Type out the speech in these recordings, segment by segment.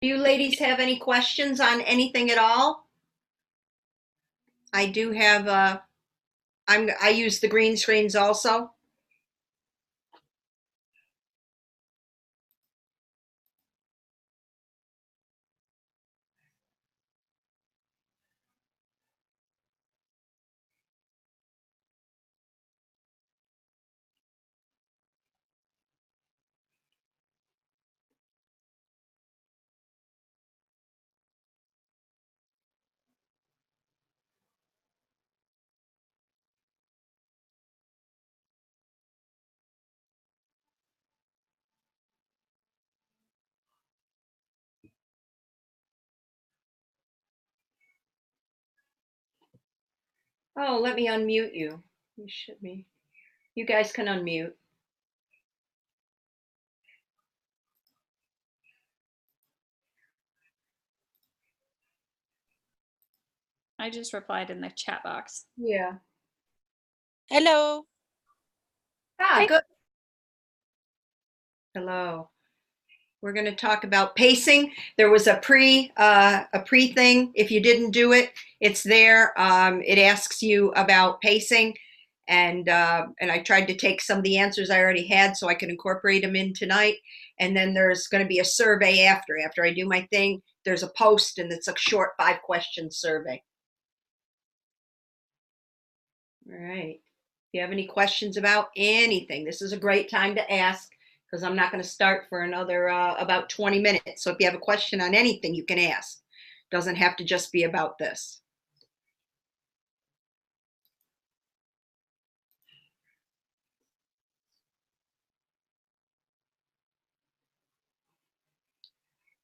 Do you ladies have any questions on anything at all? I do have I use the green screens also. Oh, let me unmute you. You should be. You guys can unmute. I just replied in the chat box. Yeah. Hello. Ah, good. Hello. We're going to talk about pacing. There was a pre thing. If you didn't do it, it's there. It asks you about pacing, and I tried to take some of the answers I already had so I could incorporate them in tonight. And then there's going to be a survey after I do my thing. There's a post, and it's a short 5-question survey. All right. If you have any questions about anything, this is a great time to ask, because I'm not going to start for another about 20 minutes. So if you have a question on anything, you can ask. Doesn't have to just be about this.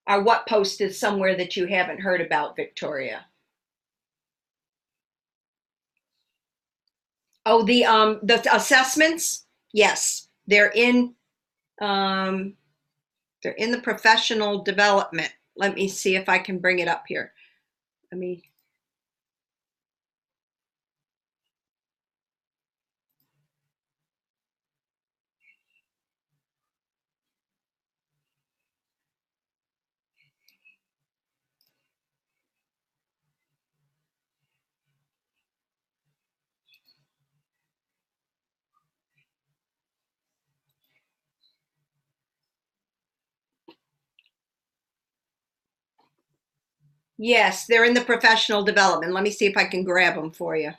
Or what post is somewhere that you haven't heard about, Victoria? Oh, the assessments? Yes, they're in the professional development. Let me see if I can bring it up here. Let me. Yes, they're in the professional development. Let me see if I can grab them for you.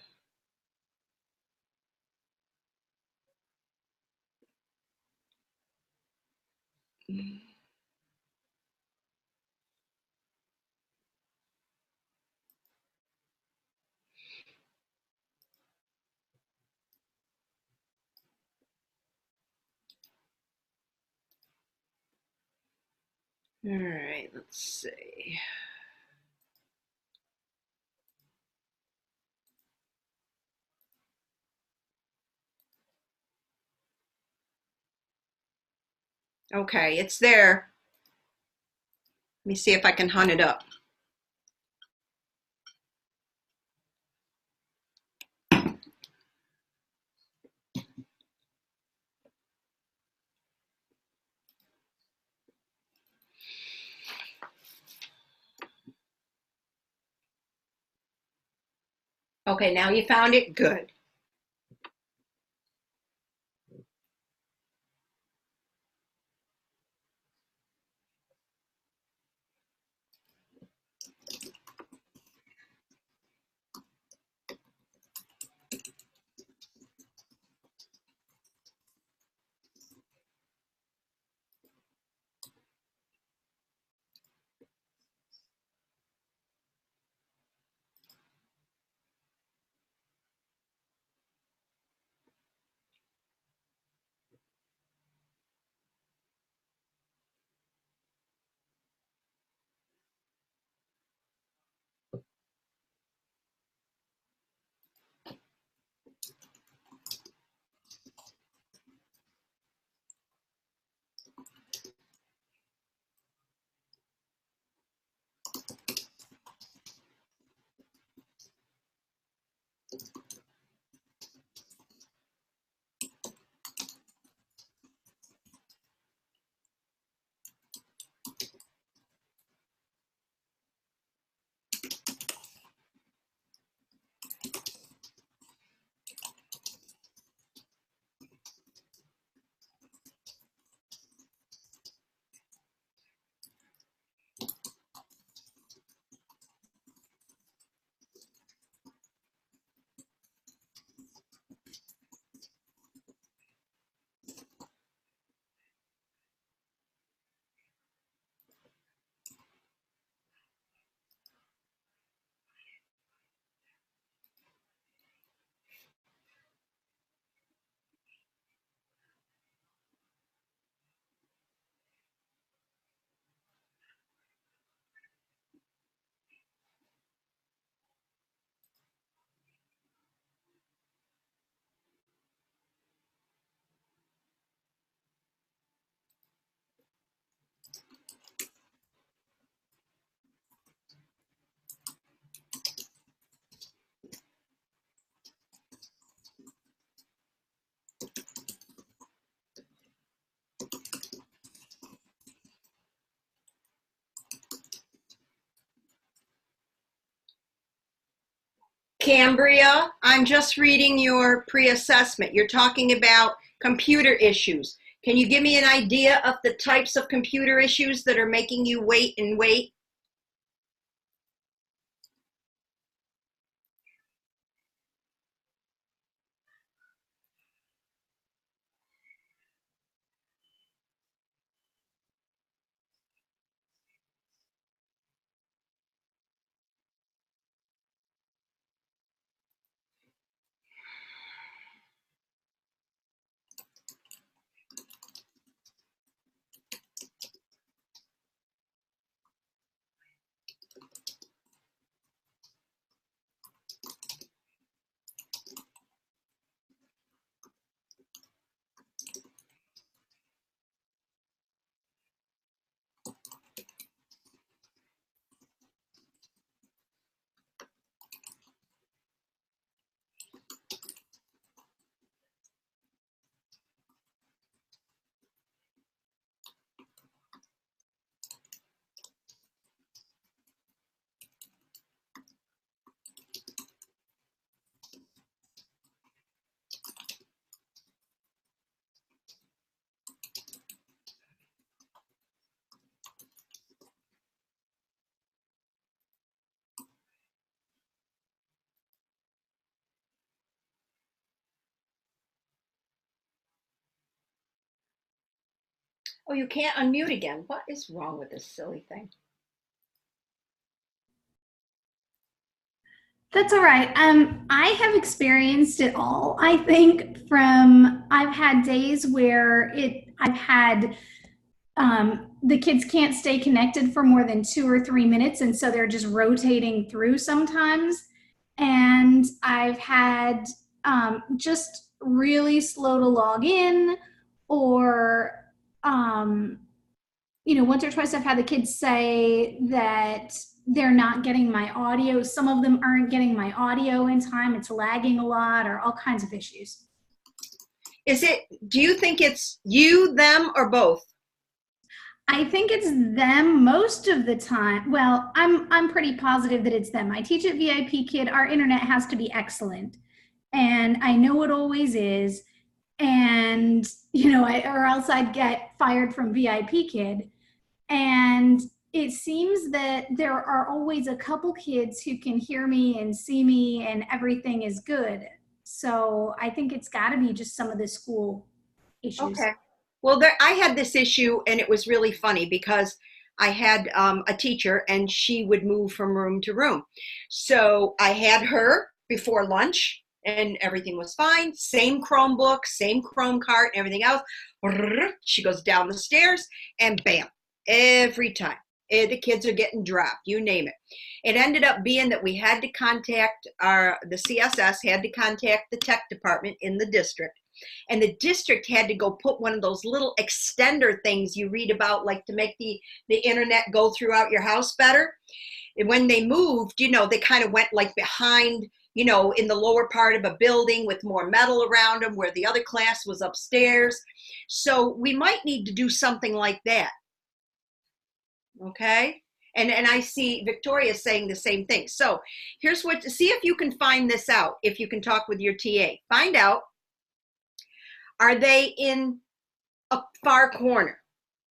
All right, let's see. Okay, it's there. Let me see if I can hunt it up. Okay, now you found it? Good. Cambria. I'm just reading your pre-assessment. You're talking about computer issues. Can you give me an idea of the types of computer issues that are making you wait and wait? Oh, you can't unmute again. What is wrong with this silly thing? That's all right. I have experienced it all. I think from I've had days where I've had the kids can't stay connected for more than 2 or 3 minutes, and so they're just rotating through sometimes. And I've had just really slow to log in, or once or twice I've had the kids say that they're not getting my audio. Some of them aren't getting my audio in time. It's lagging a lot, or all kinds of issues. Do you think it's you, them, or both? I think it's them most of the time. Well, I'm pretty positive that it's them. I teach at VIP Kid. Our internet has to be excellent, and I know it always is. And or else I'd get fired from VIP Kid. And it seems that there are always a couple kids who can hear me and see me, and everything is good. So I think it's got to be just some of the school issues. Okay. Well, I had this issue, and it was really funny because I had a teacher, and she would move from room to room. So I had her before lunch, and everything was fine. Same Chromebook, same Chrome cart, everything else. She goes down the stairs, and bam, every time. The kids are getting dropped, you name it. It ended up being that we had to contact the CSS, had to contact the tech department in the district. And the district had to go put one of those little extender things you read about, like to make the internet go throughout your house better. And when they moved, they kind of went like behind, in the lower part of a building with more metal around them, where the other class was upstairs. So we might need to do something like that. Okay? And I see Victoria saying the same thing. So here's see if you can find this out, if you can talk with your TA. Find out, are they in a far corner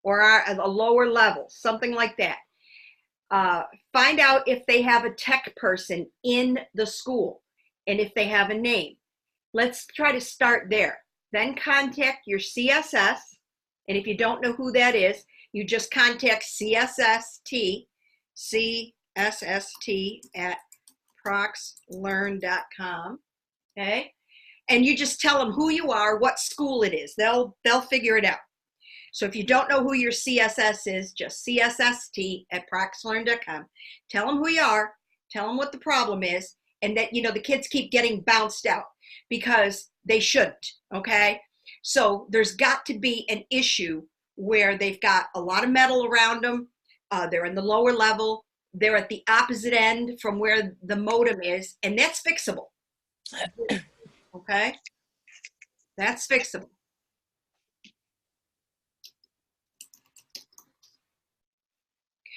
or are at a lower level, something like that. Find out if they have a tech person in the school and if they have a name. Let's try to start there. Then contact your CSS. And if you don't know who that is, you just contact CSST at proxlearn.com. Okay? And you just tell them who you are, what school it is. They'll figure it out. So if you don't know who your CSS is, just CSST at proxlearn.com. Tell them who you are, tell them what the problem is, and that, the kids keep getting bounced out because they shouldn't, okay? So there's got to be an issue where they've got a lot of metal around them. They're in the lower level. They're at the opposite end from where the modem is, and that's fixable. Okay? That's fixable.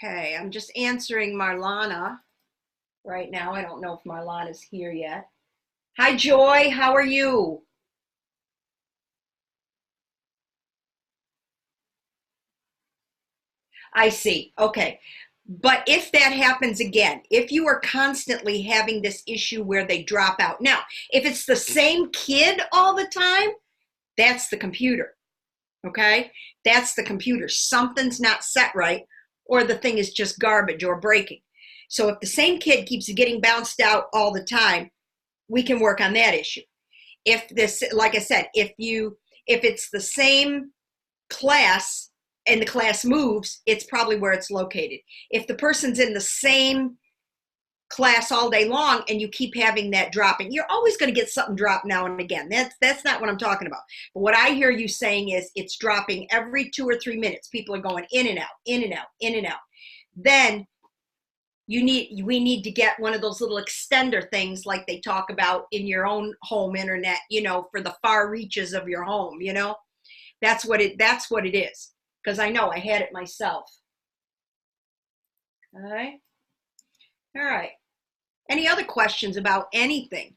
Okay, I'm just answering Marlana. right now. I don't know if Marlon is here yet. Hi, Joy. How are you? I see. Okay. But if that happens again, if you are constantly having this issue where they drop out. Now, if it's the same kid all the time, that's the computer. Okay? That's the computer. Something's not set right, or the thing is just garbage or breaking. So if the same kid keeps getting bounced out all the time, we can work on that issue. If this, like I said, if it's the same class and the class moves, it's probably where it's located. If the person's in the same class all day long and you keep having that dropping, you're always going to get something drop now and again. That's not what I'm talking about. But what I hear you saying is it's dropping every 2 or 3 minutes. People are going in and out, in and out, in and out. Then we need to get one of those little extender things like they talk about in your own home internet, for the far reaches of your home, That's what it is. Because I know I had it myself. All right. All right. Any other questions about anything?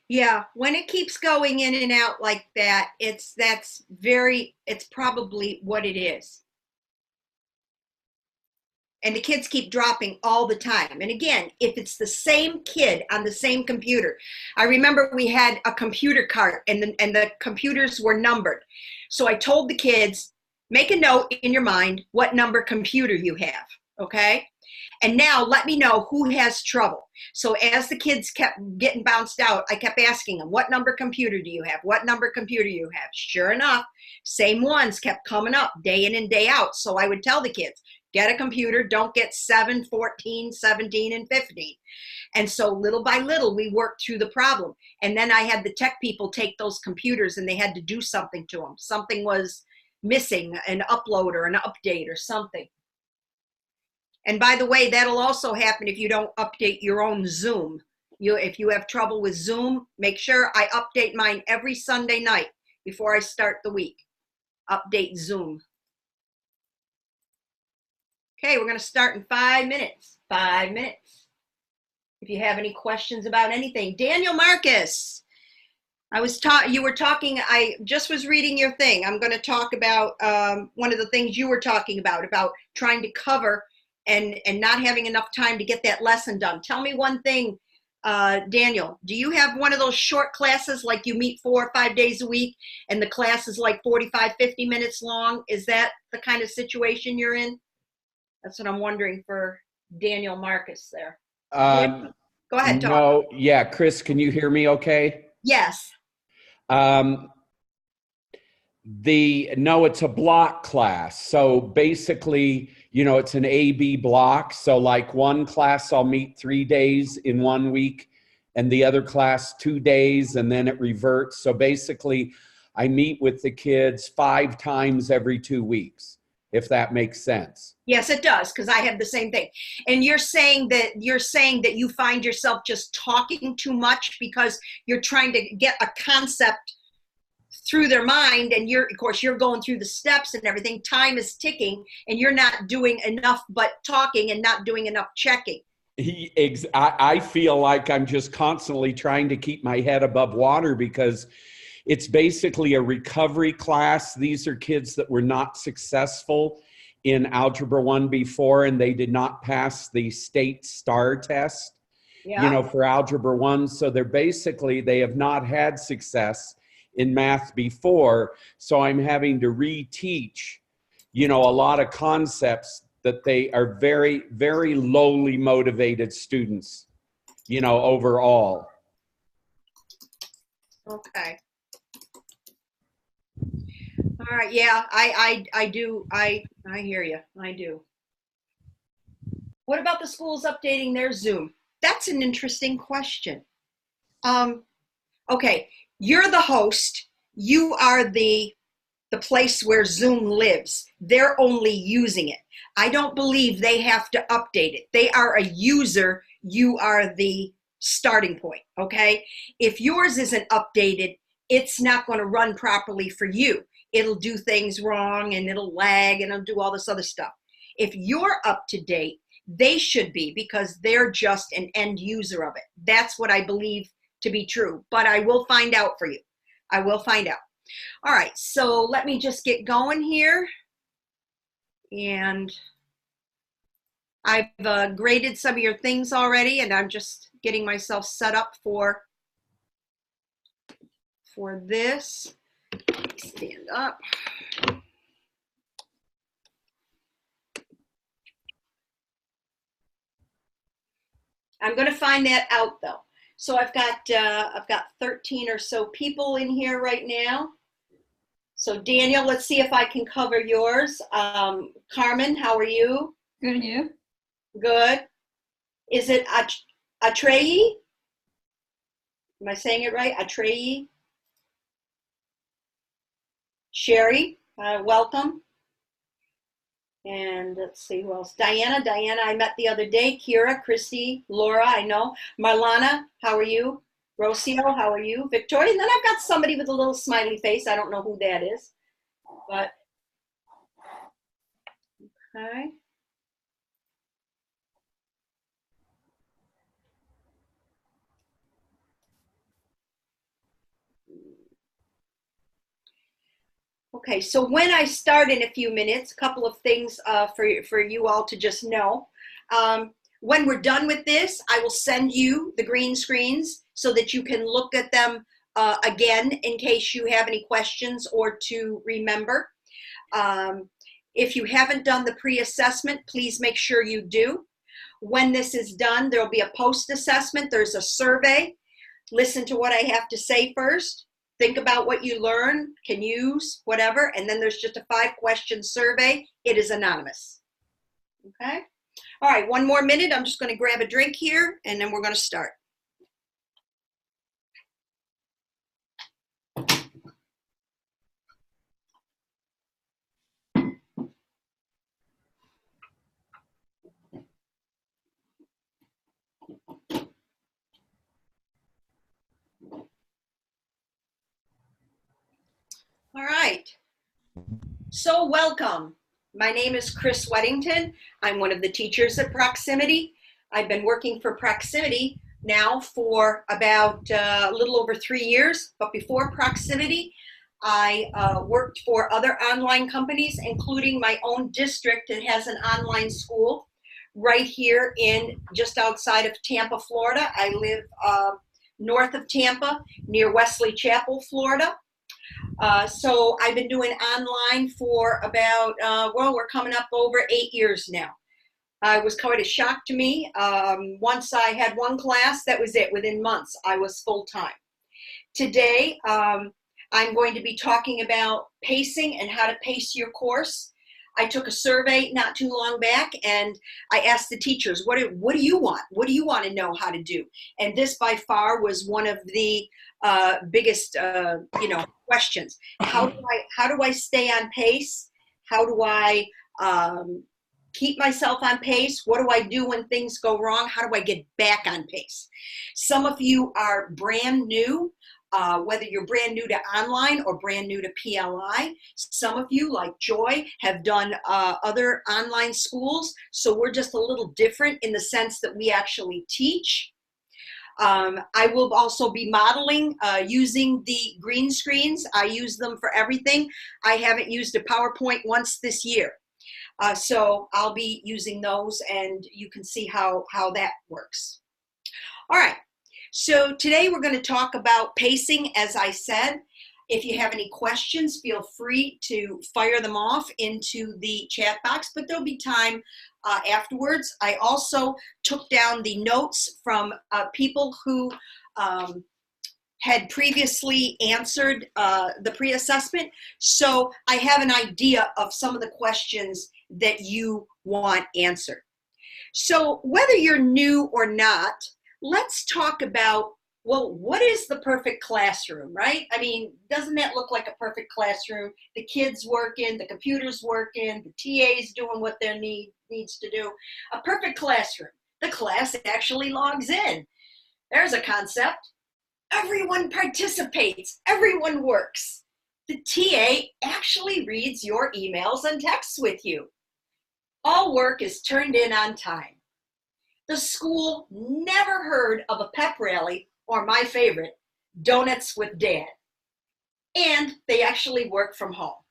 Yeah, when it keeps going in and out like that, it's probably what it is. And the kids keep dropping all the time. And again, if it's the same kid on the same computer, I remember we had a computer cart and the computers were numbered. So I told the kids, make a note in your mind what number computer you have, okay? And now let me know who has trouble. So as the kids kept getting bounced out, I kept asking them, what number computer do you have? What number computer do you have? Sure enough, same ones kept coming up day in and day out. So I would tell the kids, get a computer, don't get 7, 14, 17, and 15. And so little by little, we worked through the problem. And then I had the tech people take those computers and they had to do something to them. Something was missing, an upload or an update or something. And by the way, that'll also happen if you don't update your own Zoom. If you have trouble with Zoom, make sure I update mine every Sunday night before I start the week. Update Zoom. Okay, we're going to start in 5 minutes. 5 minutes. If you have any questions about anything. Daniel Marcus, you were talking, I just was reading your thing. I'm going to talk about one of the things you were talking about trying to cover and not having enough time to get that lesson done. Tell me one thing, Daniel. Do you have one of those short classes like you meet 4 or 5 days a week and the class is like 45, 50 minutes long? Is that the kind of situation you're in? That's what I'm wondering for Daniel Marcus there. Go ahead, talk. No, yeah, Chris, can you hear me okay? Yes. No, it's a block class. So basically, it's an A-B block. So like one class I'll meet 3 days in 1 week and the other class 2 days, and then it reverts. So basically I meet with the kids 5 times every 2 weeks, if that makes sense. Yes, it does, because I have the same thing. And you're saying that you find yourself just talking too much because you're trying to get a concept through their mind, and of course you're going through the steps and everything. Time is ticking, and you're not doing enough but talking and not doing enough checking. I feel like I'm just constantly trying to keep my head above water because it's basically a recovery class. These are kids that were not successful in Algebra 1 before, and they did not pass the state STAR test, for Algebra 1. So they have not had success in math before. So I'm having to reteach, a lot of concepts that they are very, very lowly motivated students, overall. Okay. All right. Yeah, I do. I hear you. I do. What about the schools updating their Zoom? That's an interesting question. Okay, you're the host. You are the place where Zoom lives. They're only using it. I don't believe they have to update it. They are a user. You are the starting point, okay? If yours isn't updated, it's not going to run properly for you. It'll do things wrong, and it'll lag, and it'll do all this other stuff. If you're up to date, they should be, because they're just an end user of it. That's what I believe to be true, but I will find out for you. I will find out. All right, so let me just get going here. And I've graded some of your things already, and I'm just getting myself set up for this. Stand up. I'm going to find that out though. So I've got 13 or so people in here right now. So Daniel, let's see if I can cover yours. Carmen, how are you? Good, and you? Good. Is it Atreyi? Am I saying it right? Atreyi? Sherry, welcome. And let's see who else. Diana, I met the other day. Kira, Christy, Laura, I know. Marlana, how are you? Rocio, how are you? Victoria, and then I've got somebody with a little smiley face. I don't know who that is, but okay. Okay, so when I start in a few minutes, a couple of things for you all to just know. When we're done with this, I will send you the green screens so that you can look at them again in case you have any questions or to remember. If you haven't done the pre-assessment, please make sure you do. When this is done, there'll be a post-assessment. There's a survey. Listen to what I have to say first. Think about what you learn, can use, whatever, and then there's just a 5-question survey. It is anonymous. Okay? All right, one more minute. I'm just going to grab a drink here, and then we're going to start. All right. So welcome. My name is Chris Weddington. I'm one of the teachers at Proximity. I've been working for Proximity now for about a little over 3 years. But before Proximity, I worked for other online companies, including my own district that has an online school right here in just outside of Tampa, Florida. I live north of Tampa, near Wesley Chapel, Florida. So I've been doing online for about, we're coming up over 8 years now. It was quite a shock to me. Once I had one class, that was it. Within months, I was full-time. Today, I'm going to be talking about pacing and how to pace your course. I took a survey not too long back, and I asked the teachers, what do you want? What do you want to know how to do? And this by far was one of the biggest, questions. How do I stay on pace? How do I keep myself on pace? What do I do when things go wrong? How do I get back on pace? Some of you are brand new, whether you're brand new to online or brand new to PLI. Some of you, like Joy, have done other online schools, so we're just a little different in the sense that we actually teach. I will also be modeling using the green screens. I use them for everything. I haven't used a PowerPoint once this year. So I'll be using those, and you can see how that works. All right, so today we're going to talk about pacing, as I said. If you have any questions, feel free to fire them off into the chat box, but there'll be time afterwards. I also took down the notes from people who had previously answered the pre-assessment, so I have an idea of some of the questions that you want answered. So whether you're new or not, let's talk about, well, what is the perfect classroom, right? I mean, doesn't that look like a perfect classroom? The kids working, the computers working, the TA's doing what their needs to do. A perfect classroom. The class actually logs in. There's a concept. Everyone participates. Everyone works. The TA actually reads your emails and texts with you. All work is turned in on time. The school never heard of a pep rally, or my favorite, Donuts with Dad. And they actually work from home.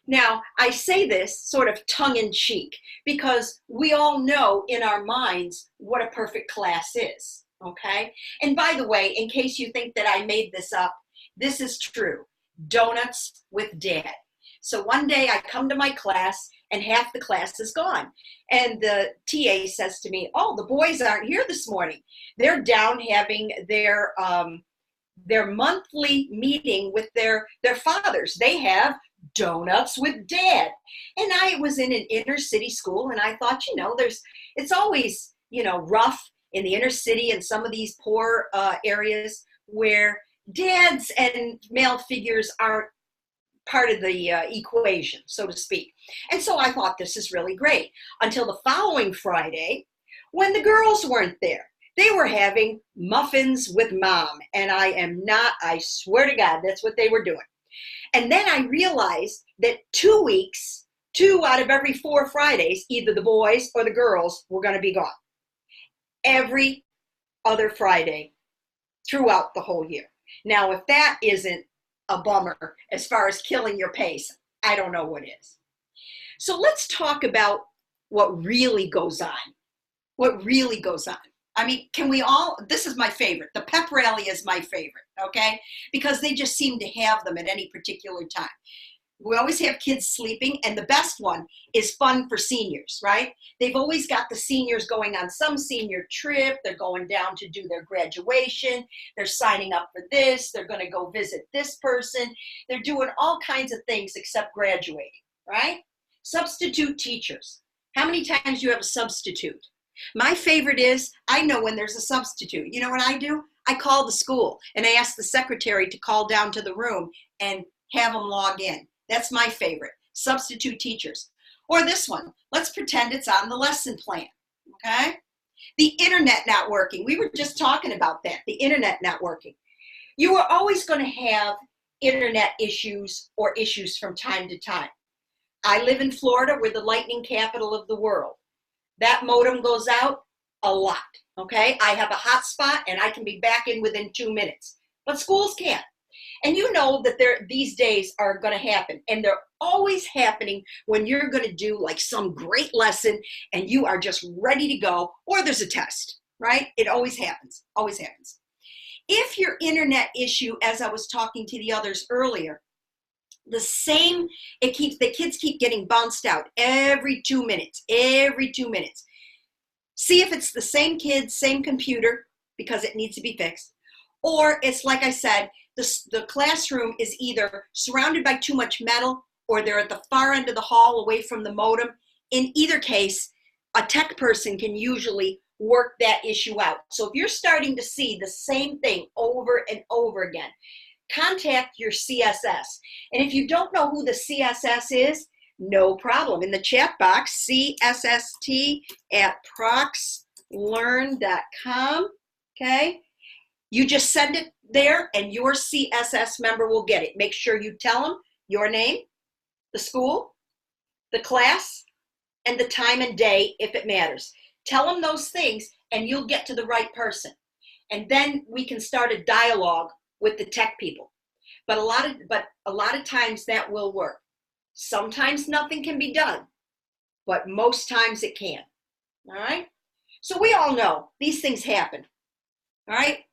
Now, I say this sort of tongue-in-cheek because we all know in our minds what a perfect class is, okay? And by the way, in case you think that I made this up, this is true. Donuts with Dad. So one day I come to my class and half the class is gone. And the TA says to me, oh, the boys aren't here this morning. They're down having their monthly meeting with their fathers. They have Donuts with Dad. And I was in an inner city school, and I thought, it's always, rough in the inner city and some of these poor areas where dads and male figures aren't part of the equation, so to speak. And so I thought this is really great until the following Friday when the girls weren't there. They were having muffins with Mom, and I swear to God, that's what they were doing. And then I realized that 2 weeks, 2 out of every 4 Fridays, either the boys or the girls were going to be gone. Every other Friday throughout the whole year. Now, if that isn't a bummer as far as killing your pace, I don't know what is. So let's talk about what really goes on. What really goes on. I mean, this is my favorite. The pep rally is my favorite, okay? Because they just seem to have them at any particular time. We always have kids sleeping, and the best one is fun for seniors, right? They've always got the seniors going on some senior trip. They're going down to do their graduation. They're signing up for this. They're going to go visit this person. They're doing all kinds of things except graduating, right? Substitute teachers. How many times do you have a substitute? My favorite is, I know when there's a substitute. You know what I do? I call the school, and I ask the secretary to call down to the room and have them log in. That's my favorite, substitute teachers. Or this one, let's pretend it's on the lesson plan, okay? The internet not working. We were just talking about that, the internet not working. You are always going to have internet issues or issues from time to time. I live in Florida. We're the lightning capital of the world. That modem goes out a lot, okay? I have a hotspot, and I can be back in within 2 minutes. But schools can't. And you know that these days are going to happen, and they're always happening when you're going to do like some great lesson and you are just ready to go, or there's a test, right? It always happens, always happens. If your internet issue, as I was talking to the others earlier, the kids keep getting bounced out every 2 minutes, every 2 minutes. See if it's the same kid, same computer, because it needs to be fixed, or it's like I said, the classroom is either surrounded by too much metal or they're at the far end of the hall away from the modem. In either case, a tech person can usually work that issue out. So if you're starting to see the same thing over and over again, contact your CSS. And if you don't know who the CSS is, no problem. In the chat box, csst@proxlearn.com, okay? You just send it there and your CSS member will get it. Make sure you tell them your name, the school, the class, and the time and day if it matters. Tell them those things and you'll get to the right person. And then we can start a dialogue with the tech people. But a lot of times that will work. Sometimes nothing can be done, but most times it can. All right? So we all know these things happen. All right?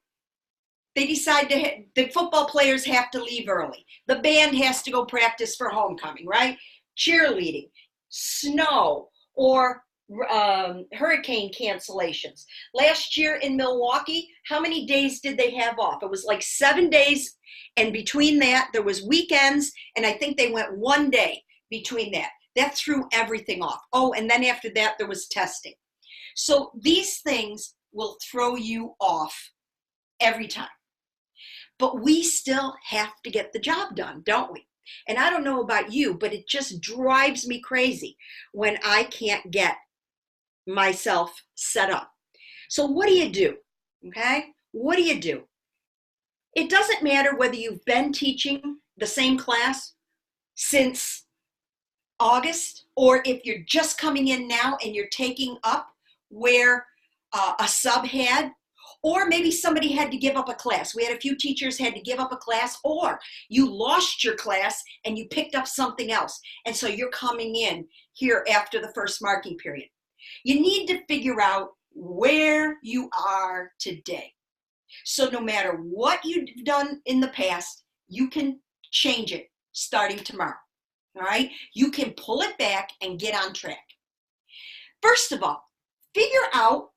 They decide the football players have to leave early. The band has to go practice for homecoming, right? Cheerleading, snow, or hurricane cancellations. Last year in Milwaukee, how many days did they have off? It was like 7 days, and between that, there was weekends, and I think they went 1 day between that. That threw everything off. Oh, and then after that, there was testing. So these things will throw you off every time. But we still have to get the job done, don't we? And I don't know about you, but it just drives me crazy when I can't get myself set up. So what do you do? Okay? What do you do? It doesn't matter whether you've been teaching the same class since August, or if you're just coming in now and you're taking up where a sub had, or maybe somebody had to give up a class. We had a few teachers had to give up a class, or you lost your class and you picked up something else. And so you're coming in here after the first marking period. You need to figure out where you are today. So no matter what you've done in the past, you can change it starting tomorrow. All right? You can pull it back and get on track. First of all, figure out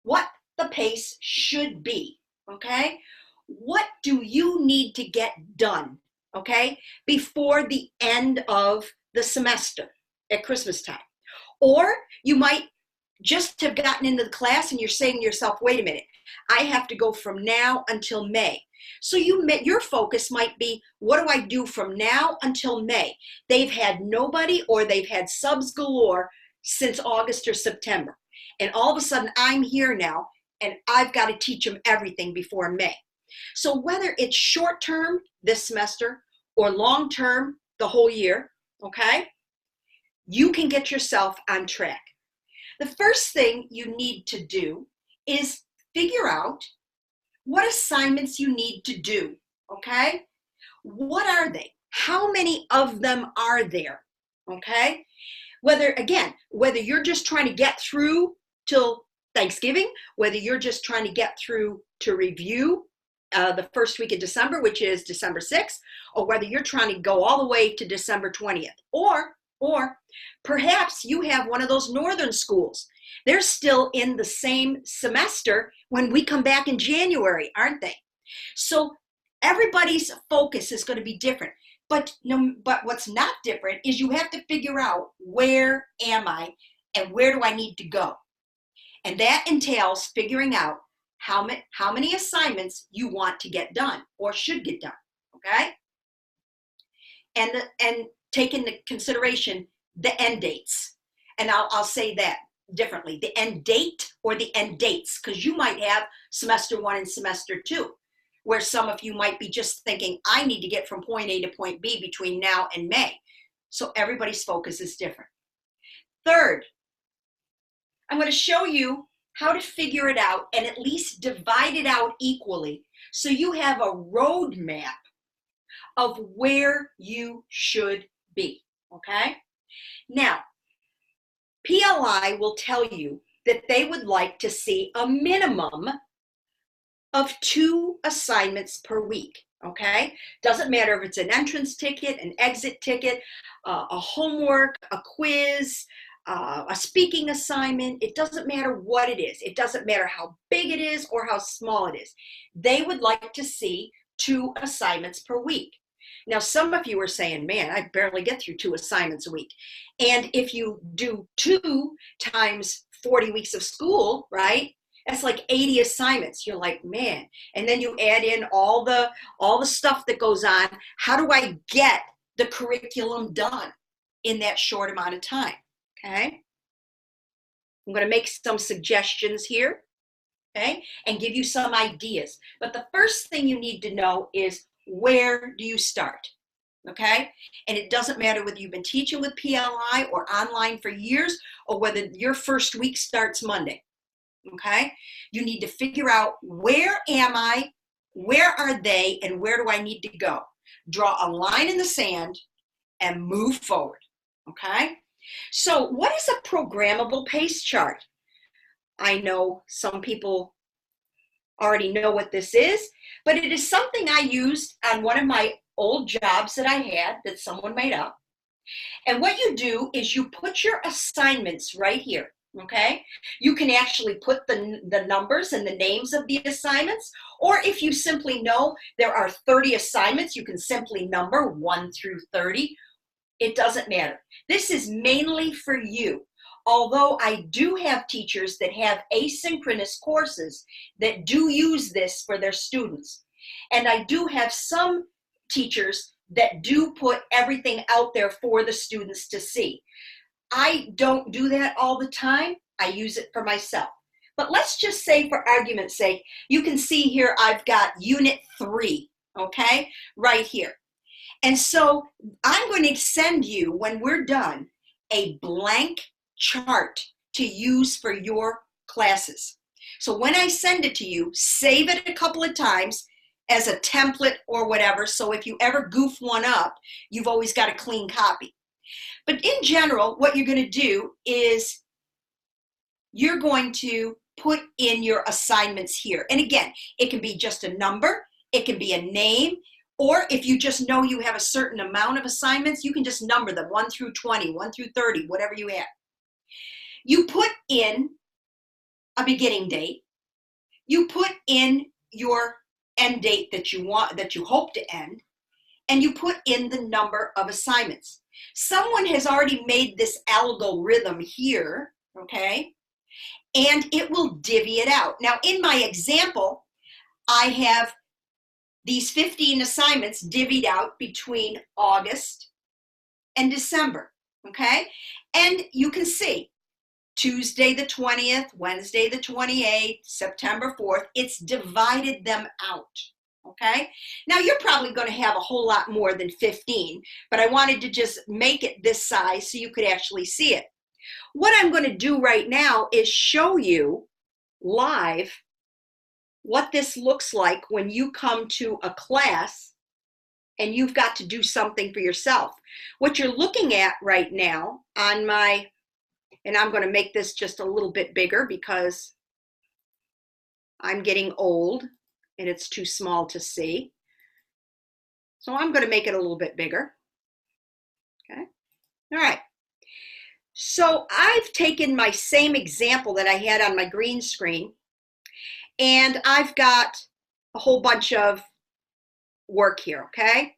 what the pace should be, okay? What do you need to get done, okay, before the end of the semester at Christmas time? Or you might just have gotten into the class and you're saying to yourself, wait a minute, I have to go from now until May. So your focus might be, what do I do from now until May? They've had nobody, or they've had subs galore since August or September. And all of a sudden I'm here now, and I've got to teach them everything before May. So whether it's short term this semester or long term the whole year, okay, you can get yourself on track. The first thing you need to do is figure out what assignments you need to do, okay? What are they? How many of them are there, okay? Whether you're just trying to get through till Thanksgiving, whether you're just trying to get through to review the first week of December, which is December 6th, or whether you're trying to go all the way to December 20th, or perhaps you have one of those northern schools. They're still in the same semester when we come back in January, aren't they? So everybody's focus is going to be different. But what's not different is you have to figure out, where am I and where do I need to go? And that entails figuring out how many assignments you want to get done or should get done, okay? And take into consideration the end dates. And I'll say that differently, the end date or the end dates, because you might have semester 1 and semester 2, where some of you might be just thinking, I need to get from point A to point B between now and May. So everybody's focus is different. Third, I'm going to show you how to figure it out and at least divide it out equally so you have a roadmap of where you should be, okay? Now, PLI will tell you that they would like to see a minimum of 2 assignments per week, okay? Doesn't matter if it's an entrance ticket, an exit ticket, a homework, a quiz, a speaking assignment. It doesn't matter what it is. It doesn't matter how big it is or how small it is. They would like to see 2 assignments per week. Now, some of you are saying, man, I barely get through 2 assignments a week. And if you do 2 times 40 weeks of school, right? That's like 80 assignments. You're like, man. And then you add in all the stuff that goes on. How do I get the curriculum done in that short amount of time? Okay. I'm going to make some suggestions here, okay, and give you some ideas. But the first thing you need to know is, where do you start? Okay? And it doesn't matter whether you've been teaching with PLI or online for years, or whether your first week starts Monday. Okay? You need to figure out, where am I, where are they, and where do I need to go? Draw a line in the sand and move forward. Okay? So what is a programmable pace chart? I know some people already know what this is, but it is something I used on one of my old jobs that I had that someone made up. And what you do is you put your assignments right here, okay? You can actually put the numbers and the names of the assignments, or if you simply know there are 30 assignments, you can simply number 1 through 30. It doesn't matter. This is mainly for you. Although I do have teachers that have asynchronous courses that do use this for their students. And I do have some teachers that do put everything out there for the students to see. I don't do that all the time. I use it for myself. But let's just say, for argument's sake, you can see here I've got Unit 3, okay, right here. And so I'm going to send you, when we're done, a blank chart to use for your classes. So when I send it to you, save it a couple of times as a template or whatever, so if you ever goof one up, you've always got a clean copy. But in general, what you're going to do is you're going to put in your assignments here. And again, it can be just a number, it can be a name, or if you just know you have a certain amount of assignments, you can just number them 1 through 20, 1 through 30, whatever you have. You put in a beginning date. You put in your end date that you want, that you hope to end, and you put in the number of assignments. Someone has already made this algorithm here, okay? And it will divvy it out. Now, in my example, I have these 15 assignments divvied out between August and December, okay? And you can see Tuesday the 20th, Wednesday the 28th, September 4th, it's divided them out, okay? Now, you're probably going to have a whole lot more than 15, but I wanted to just make it this size so you could actually see it. What I'm going to do right now is show you live what this looks like when you come to a class and you've got to do something for yourself. What you're looking at right now on my, and I'm going to make this just a little bit bigger because I'm getting old and it's too small to see. So I'm going to make it a little bit bigger. Okay. All right. So I've taken my same example that I had on my green screen, and I've got a whole bunch of work here, okay?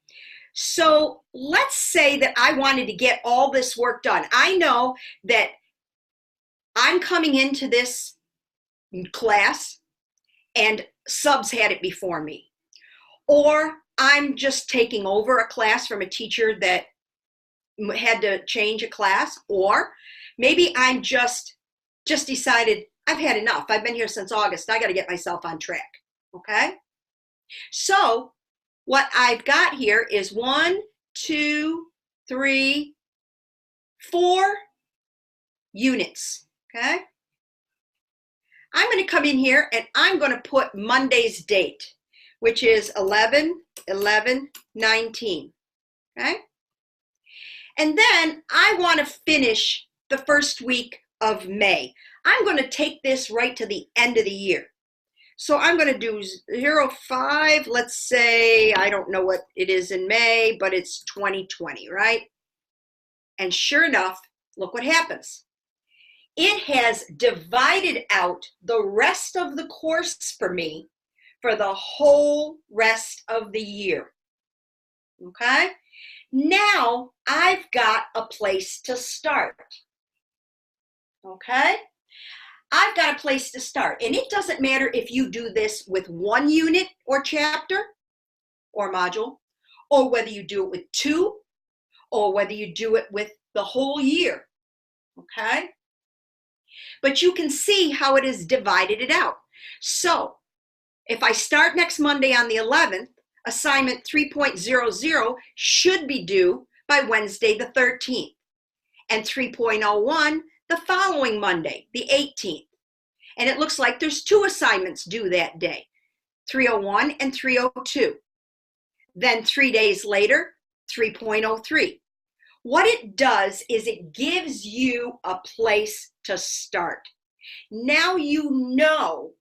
So let's say that I wanted to get all this work done. I know that I'm coming into this class and subs had it before me. Or I'm just taking over a class from a teacher that had to change a class. Or maybe I'm just decided I've had enough. I've been here since August. I got to get myself on track, okay? So what I've got here is 1, 2, 3, 4 units, okay? I'm going to come in here and I'm going to put Monday's date, which is 11/11/19, okay? And then I want to finish the first week of May. I'm going to take this right to the end of the year. So I'm going to do 05, let's say, I don't know what it is in May, but it's 2020, right? And sure enough, look what happens. It has divided out the rest of the course for me for the whole rest of the year. Okay? Now I've got a place to start. Okay? I've got a place to start. And it doesn't matter if you do this with one unit or chapter or module, or whether you do it with two, or whether you do it with the whole year. Okay? But you can see how it has divided it out. So if I start next Monday on the 11th, assignment 3.00 should be due by Wednesday the 13th, and 3.01 the following Monday, the 18th. And it looks like there's 2 assignments due that day, 301 and 302. Then 3 days later, 3.03. What it does is it gives you a place to start. Now you know,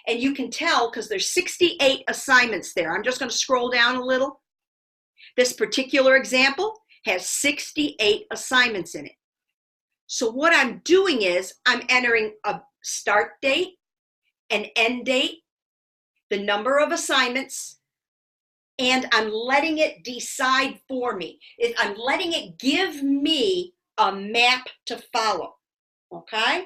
and you can tell because there's 68 assignments there. I'm just going to scroll down a little. This particular example has 68 assignments in it. So what I'm doing is I'm entering a start date, an end date, the number of assignments, and I'm letting it decide for me. I'm letting it give me a map to follow, okay?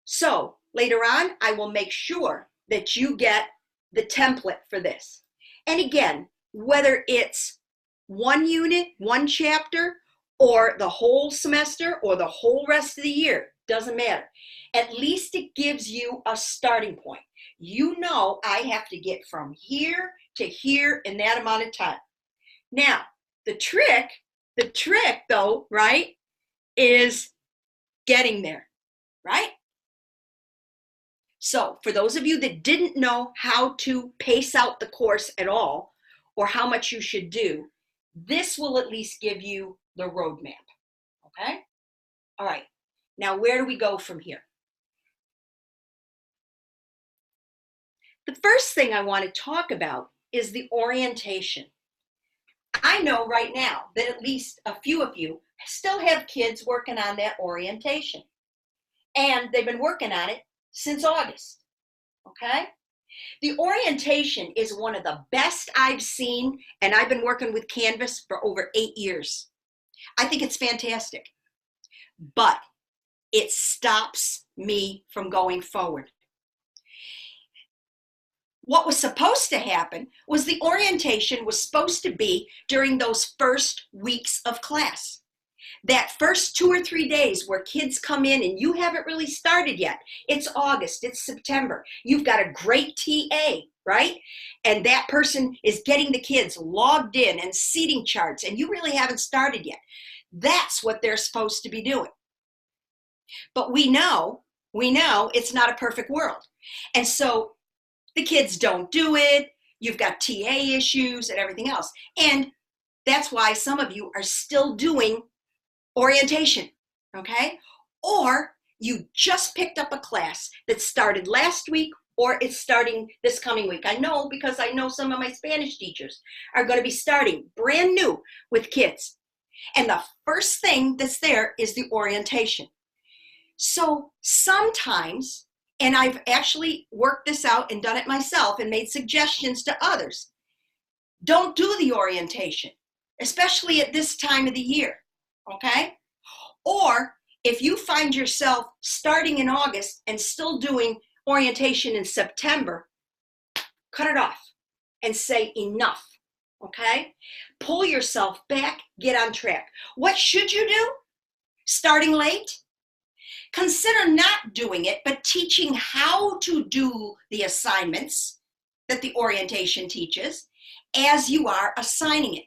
So later on, I will make sure that you get the template for this. And again, whether it's one unit, one chapter, or the whole semester, or the whole rest of the year, doesn't matter. At least it gives you a starting point. You know I have to get from here to here in that amount of time. Now, the trick though, right, is getting there, right? So for those of you that didn't know how to pace out the course at all, or how much you should do, this will at least give you the roadmap, okay? All right, now where do we go from here? The first thing I want to talk about is the orientation. I know right now that at least a few of you still have kids working on that orientation. And they've been working on it since August, okay? The orientation is one of the best I've seen, and I've been working with Canvas for over 8 years. I think it's fantastic, but it stops me from going forward. What was supposed to happen was the orientation was supposed to be during those first weeks of class. That first 2 or 3 days where kids come in and you haven't really started yet. It's August, it's September. You've got a great TA, right? And that person is getting the kids logged in and seating charts, and you really haven't started yet. That's what they're supposed to be doing. But we know it's not a perfect world. And so the kids don't do it. You've got TA issues and everything else. And that's why some of you are still doing orientation, okay? Or you just picked up a class that started last week, or it's starting this coming week. I know because I know some of my Spanish teachers are going to be starting brand new with kids. And the first thing that's there is the orientation. So sometimes, and I've actually worked this out and done it myself and made suggestions to others, don't do the orientation, especially at this time of the year, okay? Or if you find yourself starting in August and still doing orientation in September, cut it off and say enough, okay? Pull yourself back, get on track. What should you do? Starting late? Consider not doing it, but teaching how to do the assignments that the orientation teaches as you are assigning it.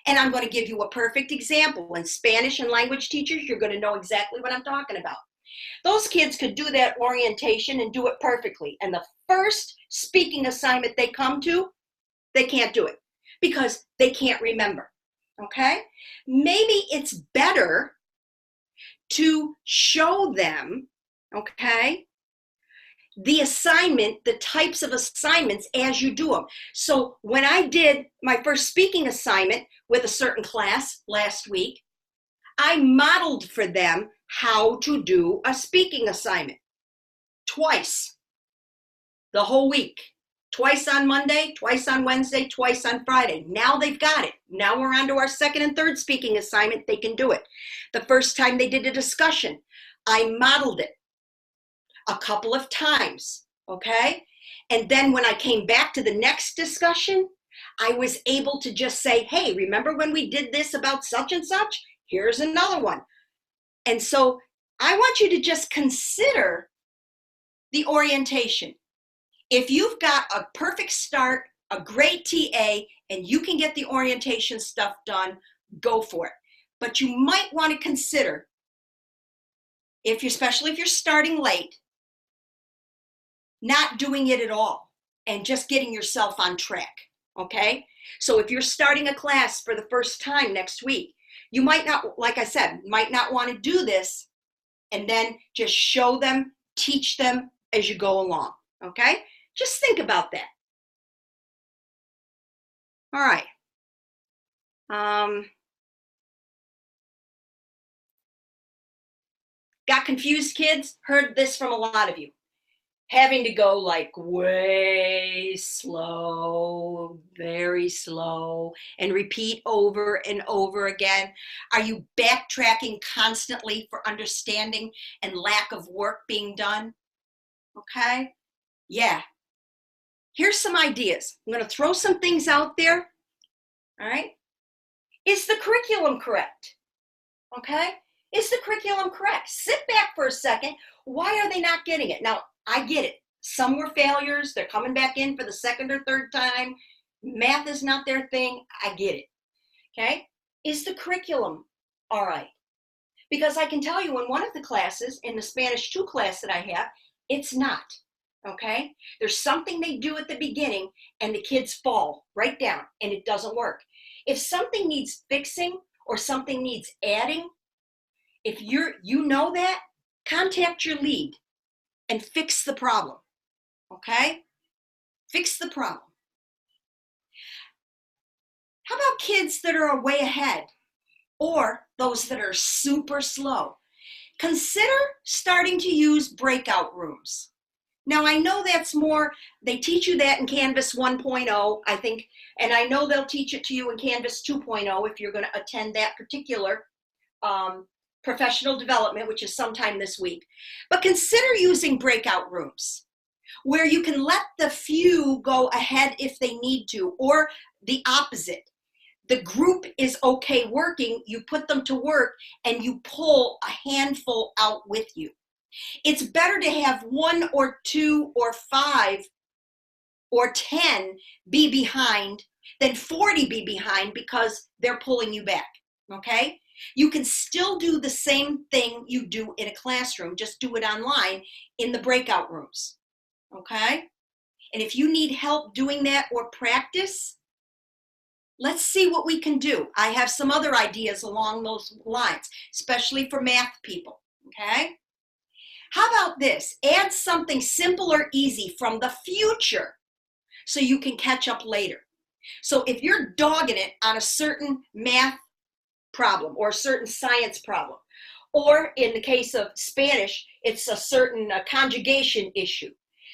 And I'm going to give you a perfect example. In Spanish and language teachers, you're going to know exactly what I'm talking about. Those kids could do that orientation and do it perfectly. And the first speaking assignment they come to, they can't do it because they can't remember, okay? Maybe it's better to show them, okay, the assignment, the types of assignments as you do them. So when I did my first speaking assignment with a certain class last week, I modeled for them how to do a speaking assignment twice the whole week, Twice on Monday, twice on Wednesday, twice on Friday. Now they've got it. Now we're on to our second and third speaking assignment. They can do it. The first time they did a discussion, I modeled it a couple of times, okay? And then when I came back to the next discussion, I was able to just say, hey, remember when we did this about such and such? Here's another one. And so I want you to just consider the orientation. If you've got a perfect start, a great TA, and you can get the orientation stuff done, go for it. But you might want to consider, especially if you're starting late, not doing it at all and just getting yourself on track, okay? So if you're starting a class for the first time next week, you might not, like I said, might not want to do this and then just show them, teach them as you go along, okay? Just think about that. All right. Got confused, kids? Heard this from a lot of you. Having to go like way slow, very slow, and repeat over and over again. Are you backtracking constantly for understanding and lack of work being done? Okay? Yeah. Here's some ideas. I'm going to throw some things out there. All right? Is the curriculum correct? Okay? Is the curriculum correct? Sit back for a second. Why are they not getting it? Now, I get it. Some were failures. They're coming back in for the second or third time. Math is not their thing. I get it. Okay? Is the curriculum all right? Because I can tell you in one of the classes, in the Spanish 2 class that I have, it's not. Okay? There's something they do at the beginning and the kids fall right down and it doesn't work. If something needs fixing or something needs adding, if you know that, contact your lead and fix the problem, okay? Fix the problem. How about kids that are way ahead or those that are super slow? Consider starting to use breakout rooms. Now, I know that's more, they teach you that in Canvas 1.0, I think, and I know they'll teach it to you in Canvas 2.0 if you're going to attend that particular professional development, which is sometime this week. But consider using breakout rooms where you can let the few go ahead if they need to, or the opposite. The group is okay working, you put them to work, and you pull a handful out with you. It's better to have 1 or 2 or 5 or 10 be behind than 40 be behind because they're pulling you back, okay? You can still do the same thing you do in a classroom, just do it online in the breakout rooms, okay? And if you need help doing that or practice, let's see what we can do. I have some other ideas along those lines, especially for math people, okay? How about this? Add something simple or easy from the future so you can catch up later. So if you're dogging it on a certain math problem or a certain science problem, or in the case of Spanish, it's a certain conjugation issue.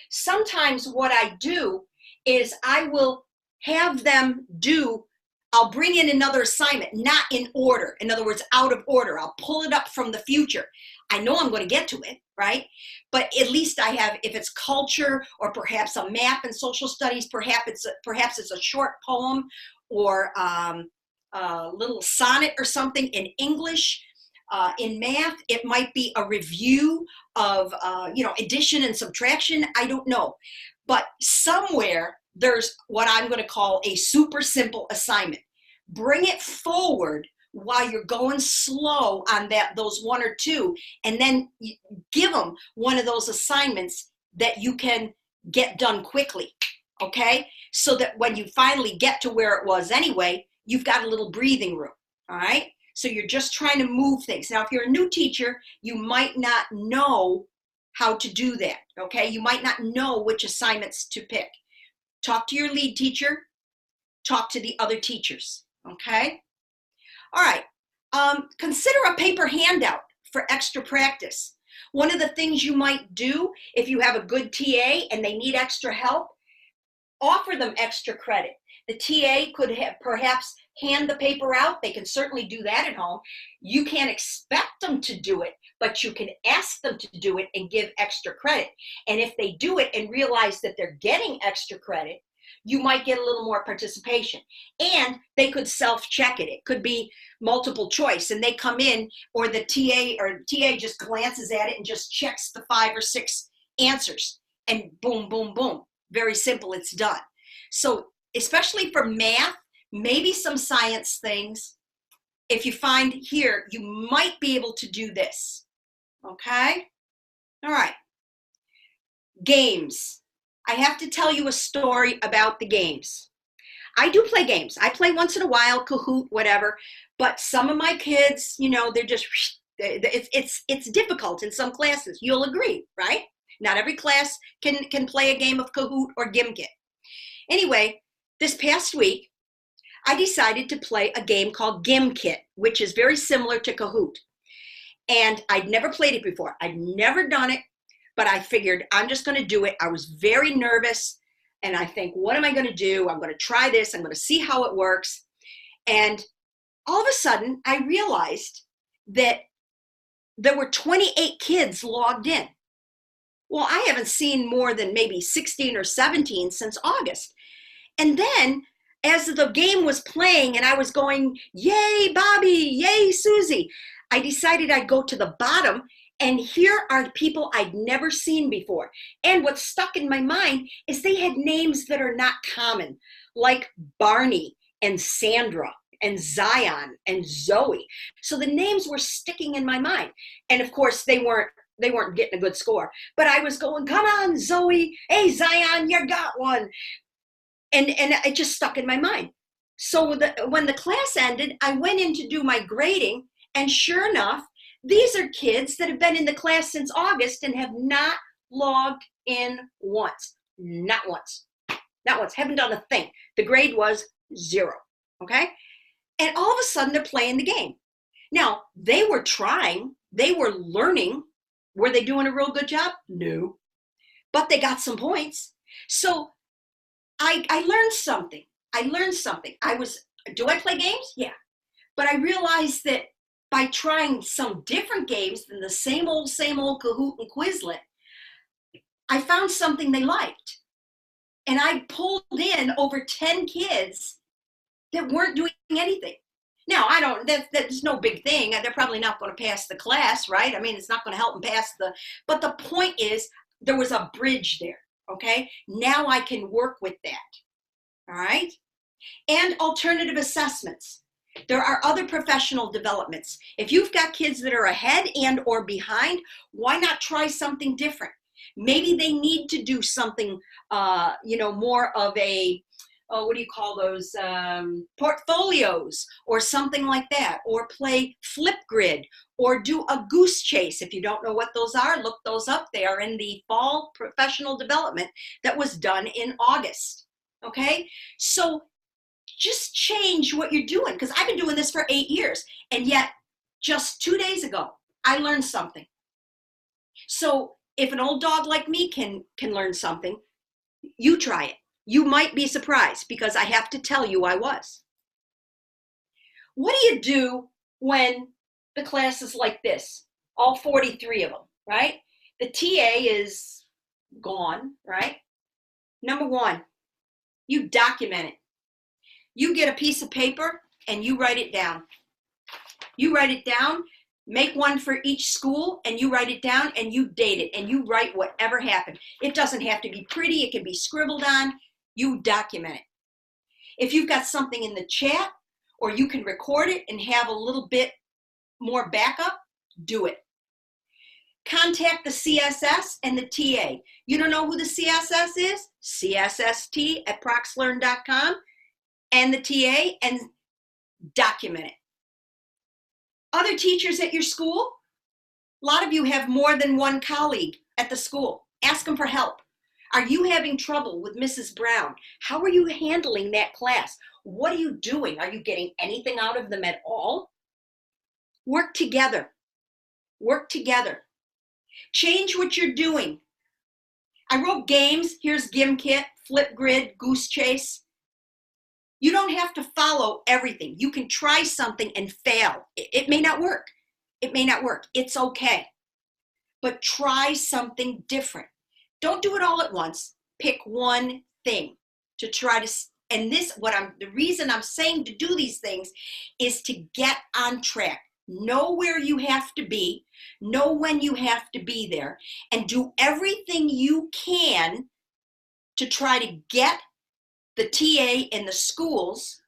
Sometimes what I do is I will have them I'll bring in another assignment, not in order. In other words, out of order. I'll pull it up from the future. I know I'm going to get to it, right? But at least I have, if it's culture or perhaps a math and social studies, perhaps it's a short poem or a little sonnet or something in English. In math, it might be a review of, addition and subtraction. I don't know. But somewhere there's what I'm going to call a super simple assignment. Bring it forward while you're going slow on those 1 or 2, and then give them one of those assignments that you can get done quickly, okay? So that when you finally get to where it was anyway, you've got a little breathing room, all right? So you're just trying to move things. Now, if you're a new teacher, you might not know how to do that, okay? You might not know which assignments to pick. Talk to your lead teacher, talk to the other teachers, okay? All right, consider a paper handout for extra practice. One of the things you might do if you have a good TA and they need extra help, offer them extra credit. The TA could have perhaps hand the paper out. They can certainly do that at home. You can't expect them to do it, but you can ask them to do it and give extra credit. And if they do it and realize that they're getting extra credit, you might get a little more participation. And they could self-check it. It could be multiple choice, and they come in, or the TA just glances at it and just checks the 5 or 6 answers, and boom, boom, boom. Very simple, it's done. So especially for math, maybe some science things, if you find here, you might be able to do this. Okay? All right. Games. I have to tell you a story about the games. I do play games. I play once in a while, Kahoot, whatever, but some of my kids, you know, they're just, it's difficult in some classes. You'll agree, right? Not every class can play a game of Kahoot or GimKit. Anyway, this past week, I decided to play a game called GimKit, which is very similar to Kahoot. And I'd never played it before. I'd never done it, but I figured I'm just going to do it. I was very nervous, and I think, what am I going to do? I'm going to try this. I'm going to see how it works. And all of a sudden, I realized that there were 28 kids logged in. Well, I haven't seen more than maybe 16 or 17 since August. And then as the game was playing and I was going, yay, Bobby, yay, Susie, I decided I'd go to the bottom, and here are people I'd never seen before. And what stuck in my mind is they had names that are not common, like Barney and Sandra and Zion and Zoe. So the names were sticking in my mind. And of course, they weren't getting a good score. But I was going, come on, Zoe. Hey, Zion, you got one. And it just stuck in my mind. So when the class ended, I went in to do my grading. And sure enough, these are kids that have been in the class since August and have not logged in once. Not once. Not once. Haven't done a thing. The grade was 0. Okay? And all of a sudden, they're playing the game. Now, they were trying. They were learning. Were they doing a real good job? No. But they got some points. So I learned something. Do I play games? Yeah. But I realized that by trying some different games than the same old Kahoot and Quizlet, I found something they liked. And I pulled in over 10 kids that weren't doing anything. Now, that's no big thing. They're probably not going to pass the class, right? I mean, it's not going to help them pass but the point is, there was a bridge there, okay? Now I can work with that, all right? And alternative assessments. There are other professional developments. If you've got kids that are ahead and or behind, why not try something different? Maybe they need to do something, more of a, what do you call those, portfolios or something like that, or play Flipgrid, or do a goose chase. If you don't know what those are, look those up. They are in the fall professional development that was done in August, okay? So just change what you're doing, because I've been doing this for 8 years, and yet just 2 days ago, I learned something. So if an old dog like me can learn something, you try it. You might be surprised, because I have to tell you I was. What do you do when the class is like this? All 43 of them, right? The TA is gone, right? Number 1, you document it. You get a piece of paper and you write it down. You write it down, make one for each school, and you write it down and you date it and you write whatever happened. It doesn't have to be pretty. It can be scribbled on. You document it. If you've got something in the chat, or you can record it and have a little bit more backup, do it. Contact the CSS and the TA. You don't know who the CSS is? CSST@proxlearn.com, and the TA, and document it. Other teachers at your school, a lot of you have more than one colleague at the school. Ask them for help. Are you having trouble with Mrs. Brown? How are you handling that class? What are you doing? Are you getting anything out of them at all? Work together. Work together. Change what you're doing. I wrote games. Here's GimKit. flip grid, goose chase. You don't have to follow everything. You can try something and fail. It may not work. It may not work. It's okay. But try something different. Don't do it all at once. Pick one thing to try to, and the reason I'm saying to do these things is to get on track. Know where you have to be, know when you have to be there, and do everything you can to try to get the TA in the schools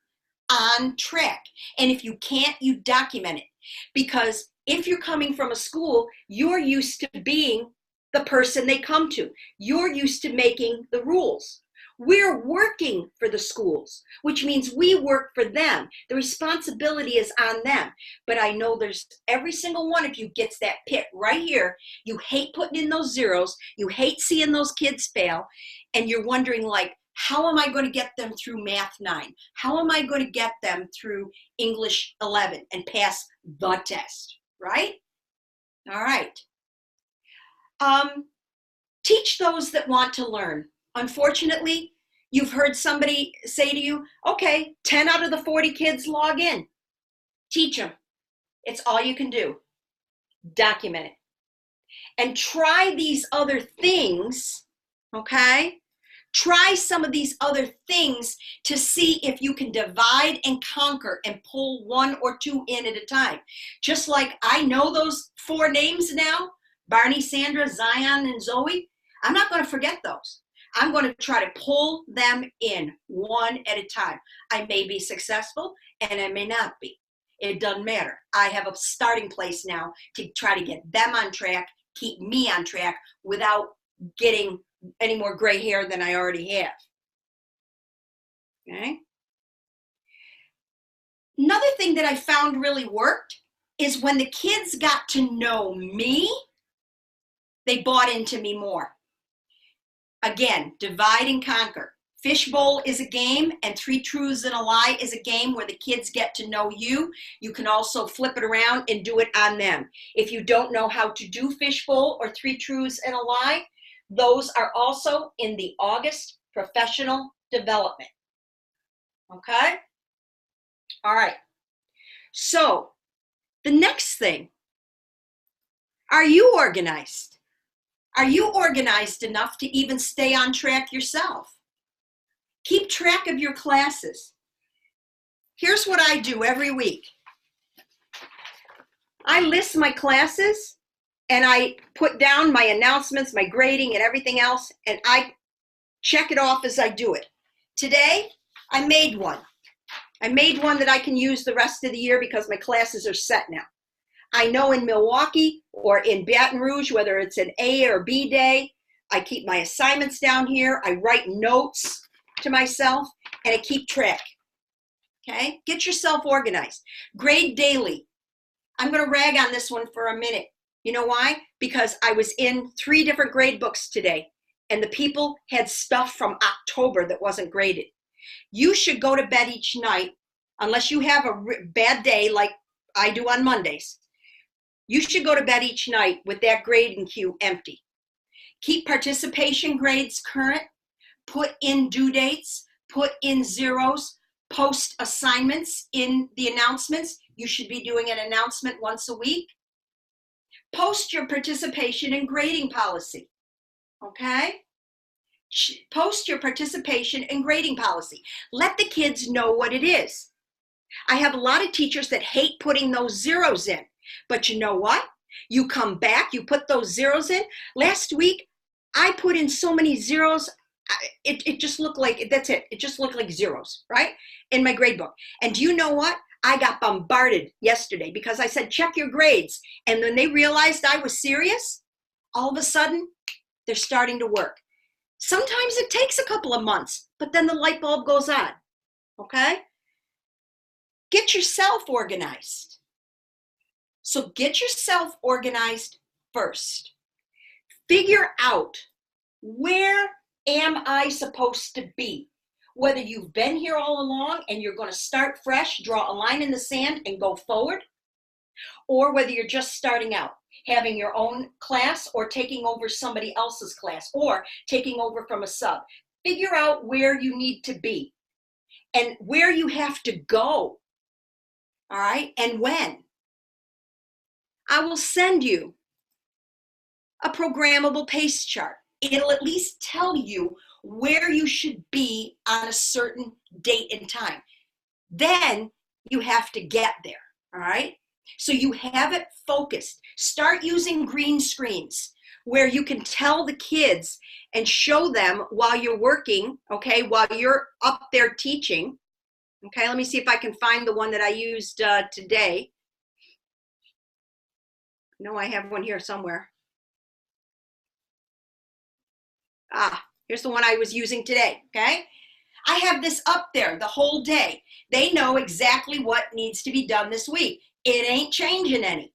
on track. And if you can't, you document it. Because if you're coming from a school, you're used to being the person they come to. You're used to making the rules. We're working for the schools, which means we work for them. The responsibility is on them. But I know there's every single one of you gets that pit right here. You hate putting in those zeros. You hate seeing those kids fail. And you're wondering, like, how am I going to get them through Math 9? How am I going to get them through English 11 and pass the test, right? All right. Teach those that want to learn. Unfortunately, you've heard somebody say to you, okay, 10 out of the 40 kids log in. Teach them. It's all you can do. Document it. And try these other things, okay? Try some of these other things to see if you can divide and conquer and pull one or two in at a time. Just like I know those 4 names now, Barney, Sandra, Zion, and Zoe, I'm not going to forget those. I'm going to try to pull them in one at a time. I may be successful and I may not be. It doesn't matter. I have a starting place now to try to get them on track, keep me on track without getting any more gray hair than I already have. Okay. Another thing that I found really worked is when the kids got to know me, they bought into me more. Again, divide and conquer. Fishbowl is a game, and 3 Truths and a Lie is a game where the kids get to know you. You can also flip it around and do it on them. If you don't know how to do Fishbowl or 3 Truths and a Lie, those are also in the August professional development. Okay? All right. So, the next thing, are you organized? Are you organized enough to even stay on track yourself? Keep track of your classes. Here's what I do every week. I list my classes and I put down my announcements, my grading and everything else, and I check it off as I do it. Today, I made one. I made one that I can use the rest of the year because my classes are set now. I know in Milwaukee or in Baton Rouge, whether it's an A or B day, I keep my assignments down here. I write notes to myself and I keep track. Okay? Get yourself organized. Grade daily. I'm going to rag on this one for a minute. You know why? Because I was in 3 different grade books today and the people had stuff from October that wasn't graded. You should go to bed each night, unless you have a bad day like I do on Mondays. You should go to bed each night with that grading queue empty. Keep participation grades current, put in due dates, put in zeros, post assignments in the announcements. You should be doing an announcement once a week. Post your participation and grading policy, okay? Post your participation and grading policy. Let the kids know what it is. I have a lot of teachers that hate putting those zeros in. But you know what? You come back, you put those zeros in. Last week, I put in so many zeros, it just looked like, that's it. It just looked like zeros, right? In my grade book. And do you know what? I got bombarded yesterday because I said, check your grades. And when they realized I was serious, all of a sudden, they're starting to work. Sometimes it takes a couple of months, but then the light bulb goes on, okay? Get yourself organized. So get yourself organized first. Figure out, where am I supposed to be? Whether you've been here all along and you're going to start fresh, draw a line in the sand and go forward, or whether you're just starting out, having your own class or taking over somebody else's class or taking over from a sub. Figure out where you need to be and where you have to go. All right, and when. I will send you a programmable pace chart. It'll at least tell you where you should be on a certain date and time. Then you have to get there, all right? So you have it focused. Start using green screens where you can tell the kids and show them while you're working, okay, while you're up there teaching. Okay, let me see if I can find the one that I used today. No, I have one here somewhere. Here's the one I was using today, okay? I have this up there the whole day. They know exactly what needs to be done this week. It ain't changing any.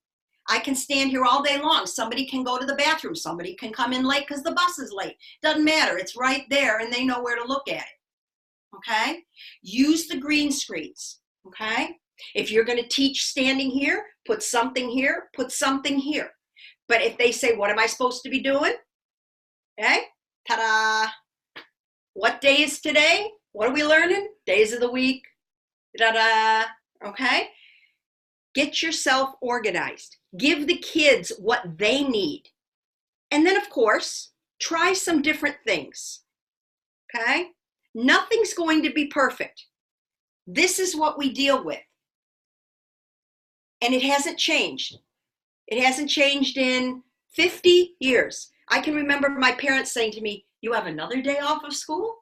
I can stand here all day long. Somebody can go to the bathroom. Somebody can come in late because the bus is late. Doesn't matter. It's right there and they know where to look at it, okay? Use the green screens, okay? If you're going to teach standing here, put something here, put something here. But if they say, what am I supposed to be doing? Okay, ta-da. What day is today? What are we learning? Days of the week, da-da, okay? Get yourself organized. Give the kids what they need. And then, of course, try some different things, okay? Nothing's going to be perfect. This is what we deal with. And it hasn't changed. It hasn't changed in 50 years. I can remember my parents saying to me, you have another day off of school?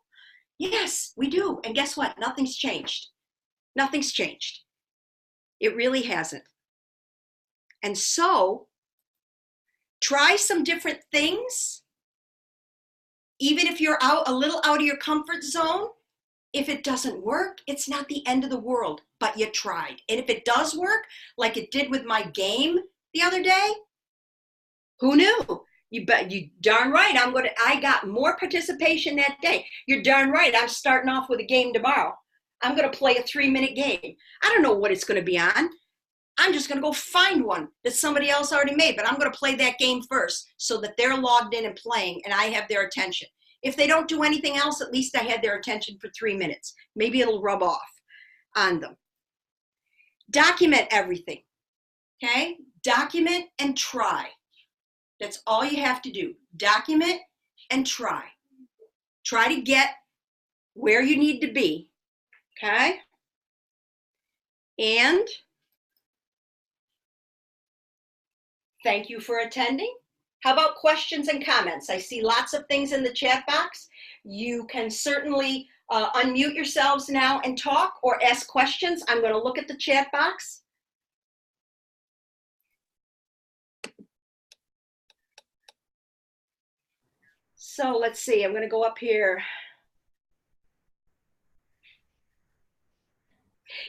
Yes, we do. And guess what? Nothing's changed. Nothing's changed. It really hasn't. And so, try some different things. Even if you're a little out of your comfort zone, if it doesn't work, it's not the end of the world, but you tried. And if it does work, like it did with my game the other day, who knew? You darn right, I got more participation that day. You're darn right, I'm starting off with a game tomorrow. I'm gonna play a 3-minute game. I don't know what it's gonna be on. I'm just gonna go find one that somebody else already made, but I'm gonna play that game first so that they're logged in and playing and I have their attention. If they don't do anything else, at least I had their attention for 3 minutes. Maybe it'll rub off on them. Document everything, okay? Document and try. That's all you have to do. Document and try. Try to get where you need to be, okay? And thank you for attending. How about questions and comments? I see lots of things in the chat box. You can certainly unmute yourselves now and talk or ask questions. I'm going to look at the chat box. So let's see, I'm going to go up here.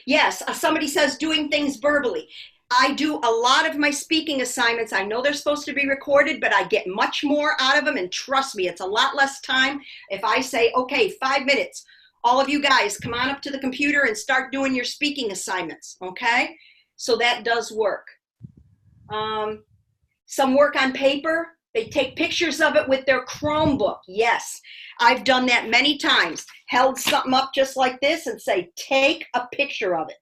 Yes, somebody says doing things verbally. I do a lot of my speaking assignments. I know they're supposed to be recorded, but I get much more out of them. And trust me, it's a lot less time if I say, okay, 5 minutes. All of you guys, come on up to the computer and start doing your speaking assignments, okay? So that does work. Some work on paper. They take pictures of it with their Chromebook. Yes, I've done that many times. Held something up just like this and say, take a picture of it.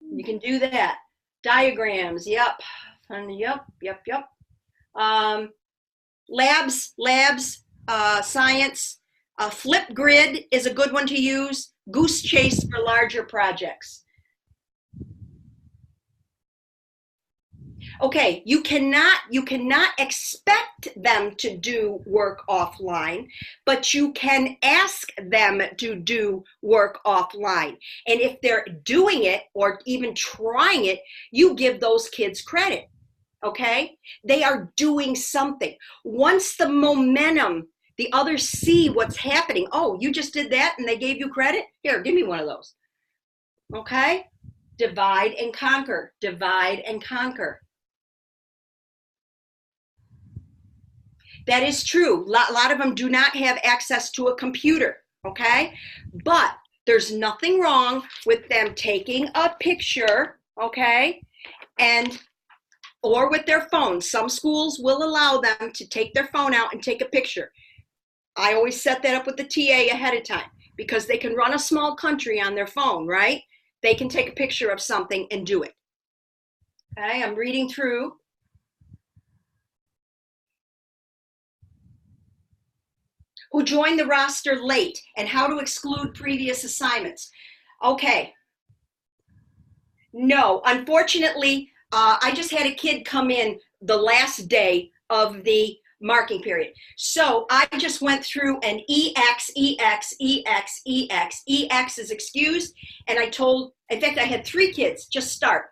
You can do that. Diagrams, yep. Yep. Labs, science. Flipgrid is a good one to use. Goose Chase for larger projects. Okay, you cannot expect them to do work offline, but you can ask them to do work offline. And if they're doing it or even trying it, you give those kids credit, okay? They are doing something. Once the momentum, the others see what's happening. Oh, you just did that and they gave you credit? Here, give me one of those, okay? Divide and conquer, divide and conquer. That is true. A lot of them do not have access to a computer, okay? But there's nothing wrong with them taking a picture, okay? Or with their phone. Some schools will allow them to take their phone out and take a picture. I always set that up with the TA ahead of time because they can run a small country on their phone, right? They can take a picture of something and do it. Okay, I'm reading through. Who joined the roster late and how to exclude previous assignments. Okay. No, unfortunately, I just had a kid come in the last day of the marking period. So I just went through an EX is excused. And I told, in fact, I had 3 kids just start.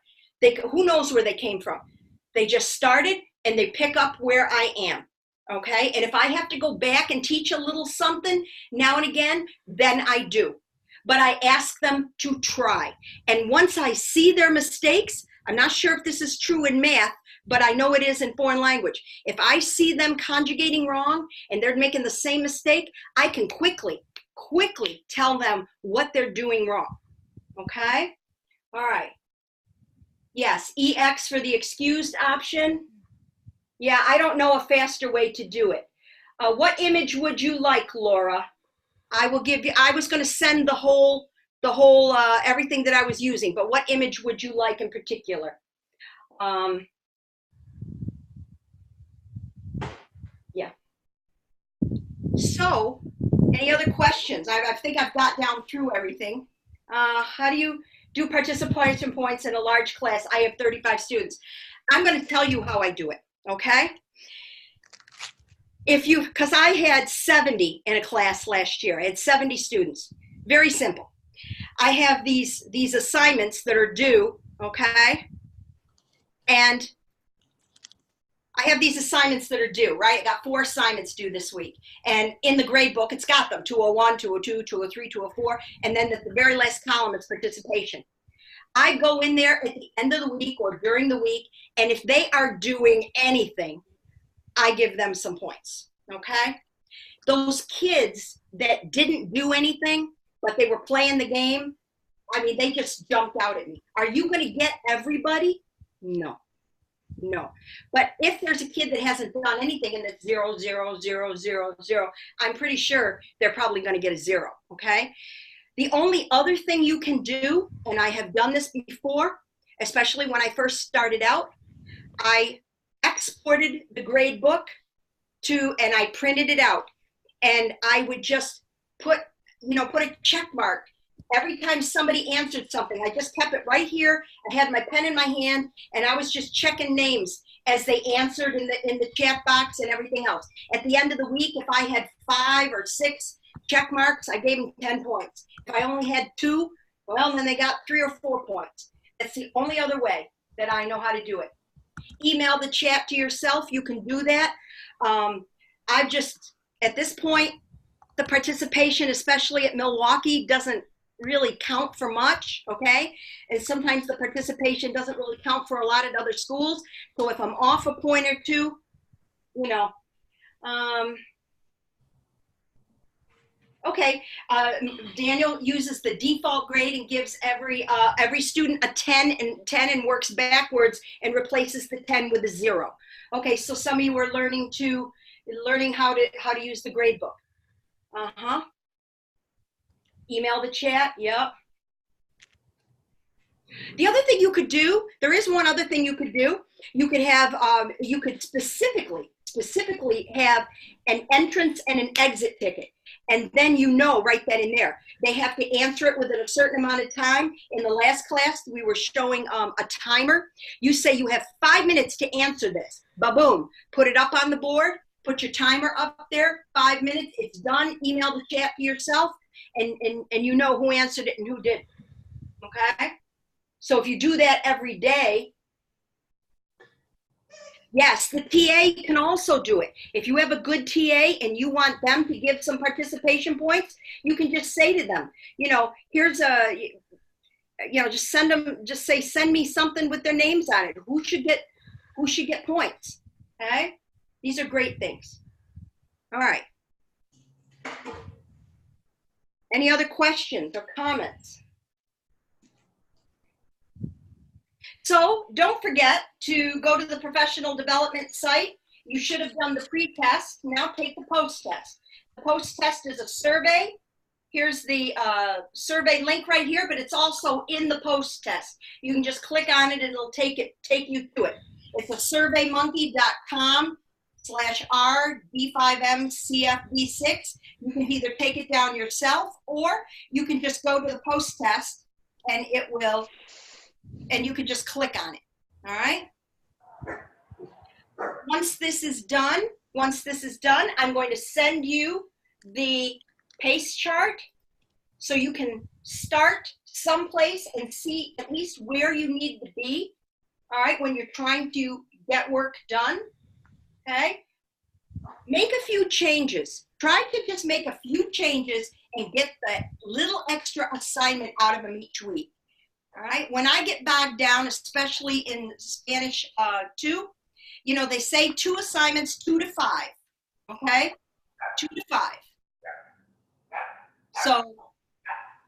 Who knows where they came from? They just started and they pick up where I am. Okay. And if I have to go back and teach a little something now and again, then I do. But I ask them to try. And once I see their mistakes, I'm not sure if this is true in math, but I know it is in foreign language. If I see them conjugating wrong and they're making the same mistake, I can quickly tell them what they're doing wrong. Okay? All right. Yes, EX for the excused option. Yeah, I don't know a faster way to do it. What image would you like, Laura? I will give you, I was going to send the whole everything that I was using, but what image would you like in particular? Yeah. So, any other questions? I think I've got down through everything. How do you do participation points in a large class? I have 35 students. I'm going to tell you how I do it, okay? Because I had 70 in a class last year. I had 70 students. Very simple. I have these assignments that are due, okay? And I have these assignments that are due, right? I got 4 assignments due this week. And in the grade book, it's got them, 201, 202, 203, 204. And then at the very last column, it's participation. I go in there at the end of the week or during the week, and if they are doing anything, I give them some points, okay? Those kids that didn't do anything, but they were playing the game, I mean, they just jumped out at me. Are you going to get everybody? No. No. But if there's a kid that hasn't done anything and it's 0, 0, 0, 0, 0, I'm pretty sure they're probably going to get a 0, okay? The only other thing you can do, and I have done this before, especially when I first started out, I exported the grade book and I printed it out, and I would just put a check mark every time somebody answered something. I just kept it right here. I had my pen in my hand, and I was just checking names as they answered in the chat box and everything else. At the end of the week, if I had 5 or 6 check marks, I gave them 10 points. If I only had 2, well, then they got 3 or 4 points. That's the only other way that I know how to do it. Email the chat to yourself. You can do that. I've just, at this point, the participation, especially at Milwaukee, doesn't really count for much, okay? And sometimes the participation doesn't really count for a lot at other schools. So if I'm off a point or two, okay, Daniel uses the default grade and gives every student a 10 and works backwards and replaces the 10 with a 0. Okay, so some of you are learning how to use the grade book. Email the chat. Yep. The other thing you could do, there is one other thing you could do. You could have, you could specifically have an entrance and an exit ticket. And then right then and there. They have to answer it within a certain amount of time. In the last class, we were showing a timer. You say you have 5 minutes to answer this. Ba-boom. Put it up on the board. Put your timer up there. 5 minutes. It's done. Email the chat to yourself. And you know who answered it and who didn't. Okay? So if you do that every day, yes, the TA can also do it. If you have a good TA and you want them to give some participation points, you can just say to them, here's just send them, just say, send me something with their names on it. Who should get points? Okay? These are great things. All right. Any other questions or comments? So don't forget to go to the professional development site. You should have done the pre-test. Now take the post-test. The post-test is a survey. Here's the survey link right here, but it's also in the post-test. You can just click on it and it'll take you to it. It's a surveymonkey.com/R-D5M-CFB6. You can either take it down yourself or you can just go to the post-test and it will, and you can just click on it, all right? Once this is done, I'm going to send you the PACE chart so you can start someplace and see at least where you need to be, all right, when you're trying to get work done, okay? Make a few changes. Try to just make a few changes and get the little extra assignment out of them each week, all right? When I get bogged down, especially in Spanish 2, you know, they say 2 assignments, 2 to 5, okay? 2 to 5. So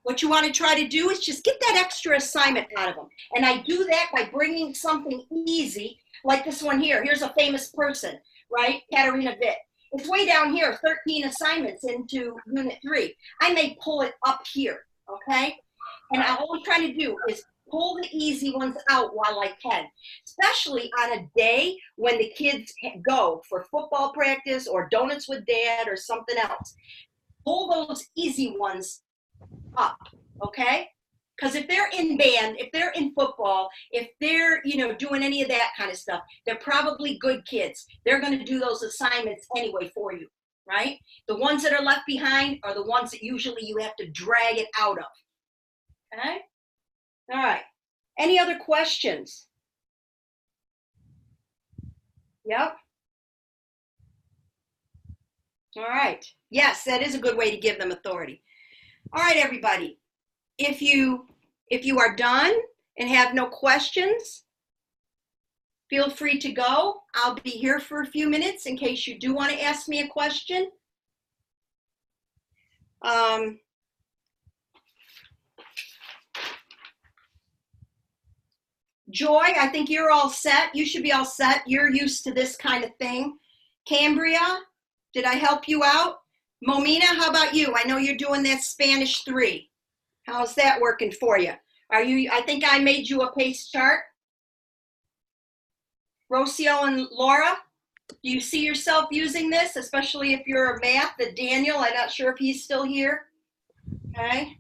what you want to try to do is just get that extra assignment out of them. And I do that by bringing something easy, like this one here. Here's a famous person, right? Katarina Witt. It's way down here, 13 assignments into Unit 3. I may pull it up here, okay? And all I'm trying to do is pull the easy ones out while I can, especially on a day when the kids go for football practice or donuts with dad or something else. Pull those easy ones up, okay? Because if they're in band, if they're in football, if they're, you know, doing any of that kind of stuff, they're probably good kids. They're going to do those assignments anyway for you, right? The ones that are left behind are the ones that usually you have to drag it out of, okay? All right. Any other questions? Yep. All right. Yes, that is a good way to give them authority. All right, everybody. If you are done and have no questions, feel free to go. I'll be here for a few minutes in case you do want to ask me a question. Joy, I think you're all set. You should be all set. You're used to this kind of thing. Cambria, did I help you out? Momina, how about you? I know you're doing that Spanish 3. How's that working for you? I think I made you a PACE chart. Rocio and Laura, do you see yourself using this, especially if you're a math? Daniel, I'm not sure if he's still here. Okay.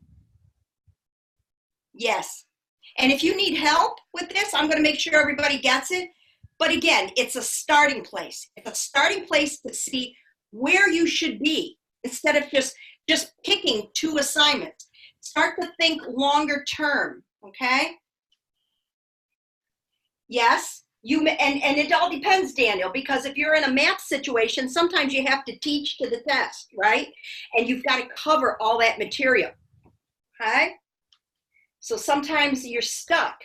Yes. And if you need help with this, I'm going to make sure everybody gets it. But again, it's a starting place. It's a starting place to see where you should be instead of just picking 2 assignments. Start to think longer term, okay? Yes, and it all depends, Daniel, because if you're in a math situation, sometimes you have to teach to the test, right? And you've got to cover all that material, okay? So sometimes you're stuck.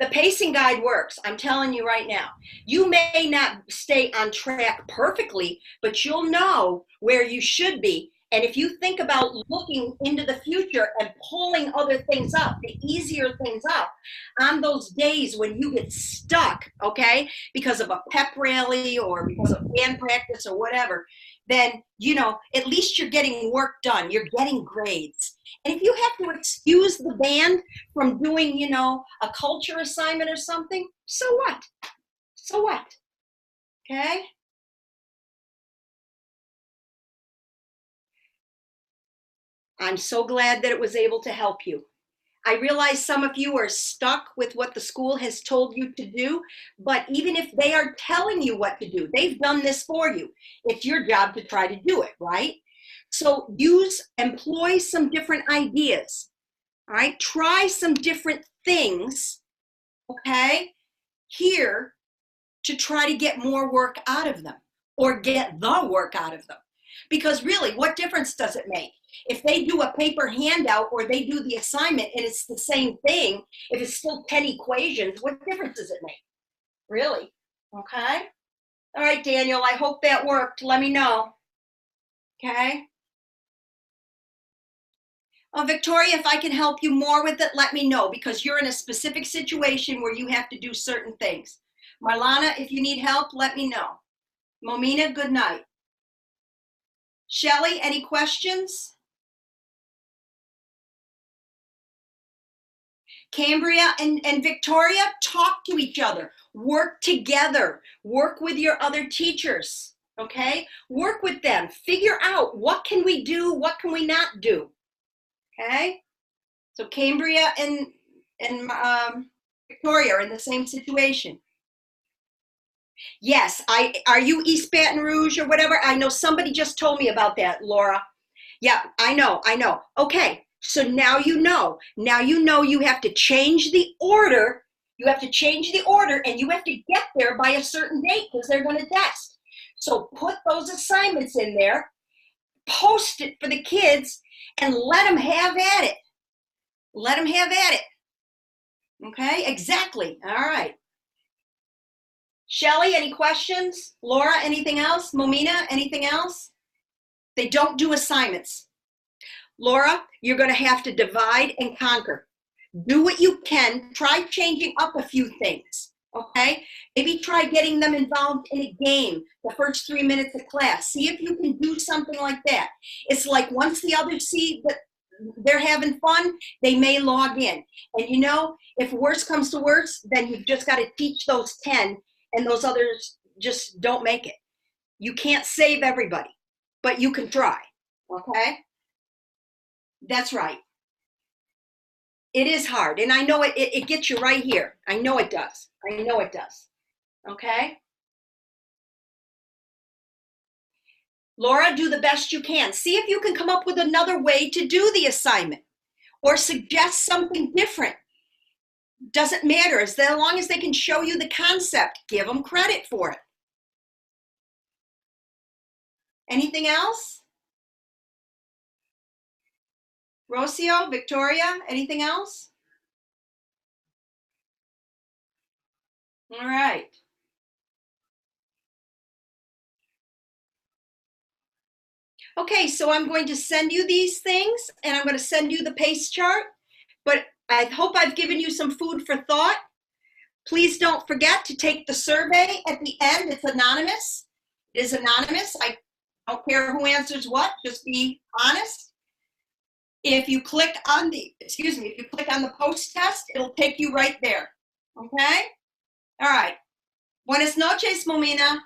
The pacing guide works, I'm telling you right now. You may not stay on track perfectly, but you'll know where you should be. And if you think about looking into the future and pulling other things up, the easier things up, on those days when you get stuck, okay, because of a pep rally or because of band practice or whatever, then, you know, at least you're getting work done. You're getting grades. And if you have to excuse the band from doing, you know, a culture assignment or something, so what? So what? Okay? I'm so glad that it was able to help you. I realize some of you are stuck with what the school has told you to do, but even if they are telling you what to do, they've done this for you. It's your job to try to do it, right? So employ some different ideas, all right? Try some different things, okay, here to try to get more work out of them or get the work out of them. Because really, what difference does it make? If they do a paper handout or they do the assignment and it's the same thing, if it's still 10 equations, what difference does it make? Really? Okay? All right, Daniel, I hope that worked. Let me know. Okay? Victoria, if I can help you more with it, let me know because you're in a specific situation where you have to do certain things. Marlana, if you need help, let me know. Momina, good night. Shelley, any questions? Cambria and Victoria, talk to each other. Work together. Work with your other teachers, okay? Work with them. Figure out what can we do, what can we not do, okay? So Cambria and Victoria are in the same situation. Yes, are you East Baton Rouge or whatever? I know somebody just told me about that, Laura. Yeah, I know. Okay, so now you know. Now you know you have to change the order. You have to change the order and you have to get there by a certain date because they're going to test. So put those assignments in there, post it for the kids, and let them have at it. Let them have at it. Okay, exactly. All right. Shelley, any questions? Laura, anything else? Momina, anything else? They don't do assignments. Laura, you're going to have to divide and conquer. Do what you can. Try changing up a few things, okay? Maybe try getting them involved in a game the first 3 minutes of class. See if you can do something like that. It's like once the others see that they're having fun, they may log in. And you know, if worse comes to worse, then you've just got to teach those 10 and those others just don't make it. You can't save everybody, but you can try, okay? That's right. It is hard, and I know it gets you right here. I know it does. I know it does, okay? Laura, do the best you can. See if you can come up with another way to do the assignment or suggest something different. Doesn't matter, as long as they can show you the concept, give them credit for it. Anything else? Rocio, Victoria, anything else? All right. Okay, so I'm going to send you these things and I'm going to send you the PACE chart, but I hope I've given you some food for thought. Please don't forget to take the survey at the end. It's anonymous. It is anonymous. I don't care who answers what, just be honest. If you click on if you click on the post test, it'll take you right there, okay? All right. Buenas noches, Momina.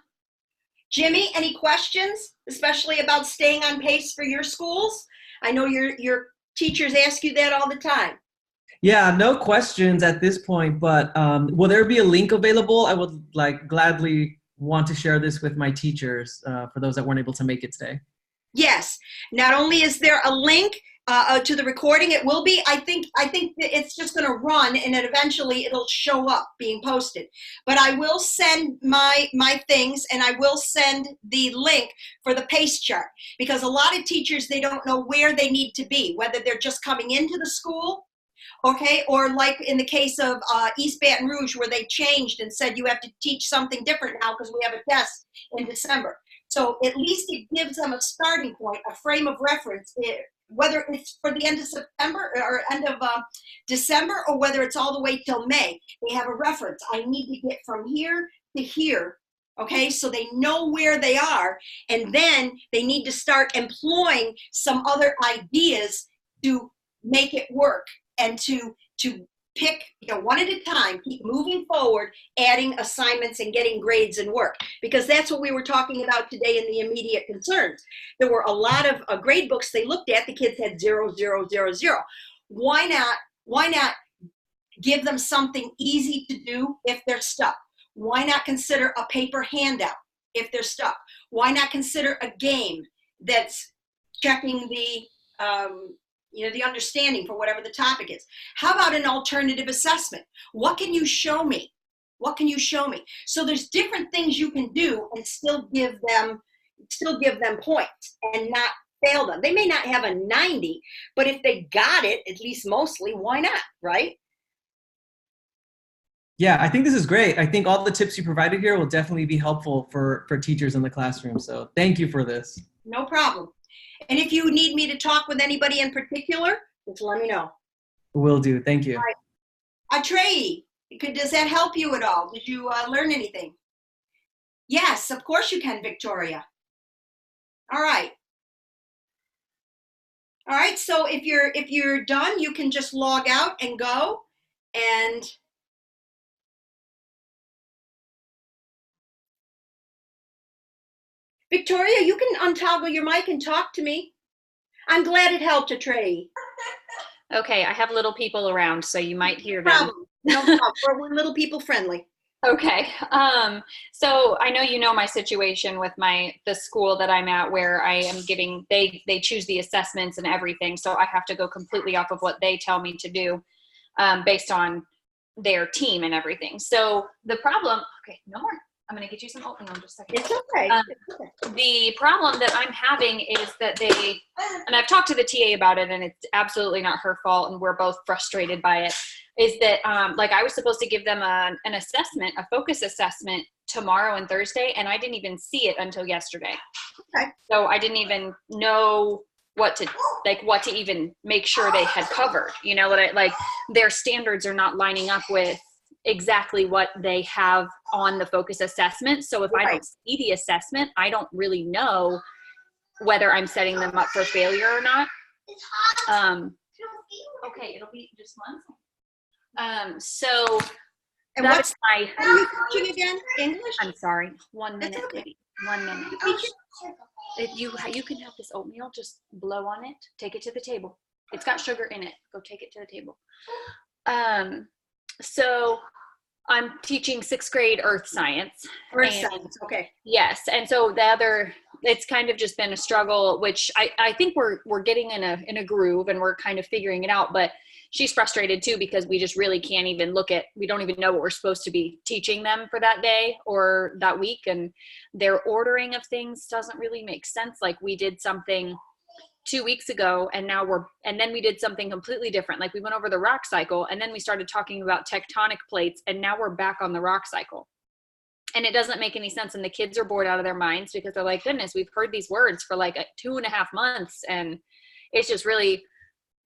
Jimmy, any questions, especially about staying on pace for your schools? I know your teachers ask you that all the time. Yeah, no questions at this point, but will there be a link available? I would gladly want to share this with my teachers for those that weren't able to make it today. Yes, not only is there a link to the recording, it will be, I think that it's just going to run and then eventually it'll show up being posted. But I will send my things and I will send the link for the PACE chart because a lot of teachers, they don't know where they need to be, whether they're just coming into the school, okay, or like in the case of East Baton Rouge where they changed and said you have to teach something different now because we have a test in December. So at least it gives them a starting point, a frame of reference, whether it's for the end of September or end of December or whether it's all the way till May. They have a reference. I need to get from here to here, okay, so they know where they are, and then they need to start employing some other ideas to make it work and to pick, one at a time, keep moving forward, adding assignments and getting grades and work, because that's what we were talking about today in the immediate concerns. There were a lot of grade books they looked at, the kids had 0, 0, 0, 0. Why not give them something easy to do if they're stuck? Why not consider a paper handout if they're stuck? Why not consider a game that's checking the the understanding for whatever the topic is? How about an alternative assessment? What can you show me? What can you show me? So there's different things you can do and still give them points and not fail them. They may not have a 90, but if they got it, at least mostly, why not, right? Yeah, I think this is great. I think all the tips you provided here will definitely be helpful for teachers in the classroom. So thank you for this. No problem. And if you need me to talk with anybody in particular, just let me know. Will do. Thank you. All right. Atreyi, does that help you at all? Did you learn anything? Yes, of course you can, Victoria. All right. All right, so if you're done, you can just log out and go. And Victoria, you can untoggle your mic and talk to me. I'm glad it helped, Trey. Okay, I have little people around, so you might hear No them. problem. No problem. We're little people friendly. Okay. So I know you know my situation with the school that I'm at, where I am giving, they choose the assessments and everything. So I have to go completely off of what they tell me to do, based on their team and everything. So the problem, okay, no more. I'm going to get you some oatmeal in just a second. It's okay. It's okay. The problem that I'm having is that and I've talked to the TA about it, and it's absolutely not her fault, and we're both frustrated by it, is that like I was supposed to give them an assessment, a focus assessment tomorrow and Thursday, and I didn't even see it until yesterday. Okay. So I didn't even know what to even make sure they had covered. You know what their standards are not lining up with exactly what they have on the focus assessment. So if I don't see the assessment, I don't really know whether I'm setting them up for failure or not. Okay, it'll be just one. So And that's what are you teaching again? English? I'm sorry. 1 minute, okay. baby. 1 minute. If you can have this oatmeal, just blow on it. Take it to the table. It's got sugar in it. Go take it to the table. So I'm teaching 6th grade earth science. Earth science, okay. Yes, and so it's kind of just been a struggle, which I think we're getting in a groove, and we're kind of figuring it out. But she's frustrated too, because we just really can't even we don't even know what we're supposed to be teaching them for that day or that week, and their ordering of things doesn't really make sense. Like we did something 2 weeks ago, and then we did something completely different. Like we went over the rock cycle, and then we started talking about tectonic plates, and now we're back on the rock cycle. And it doesn't make any sense. And the kids are bored out of their minds, because they're like, goodness, we've heard these words for like 2.5 months. And it's just really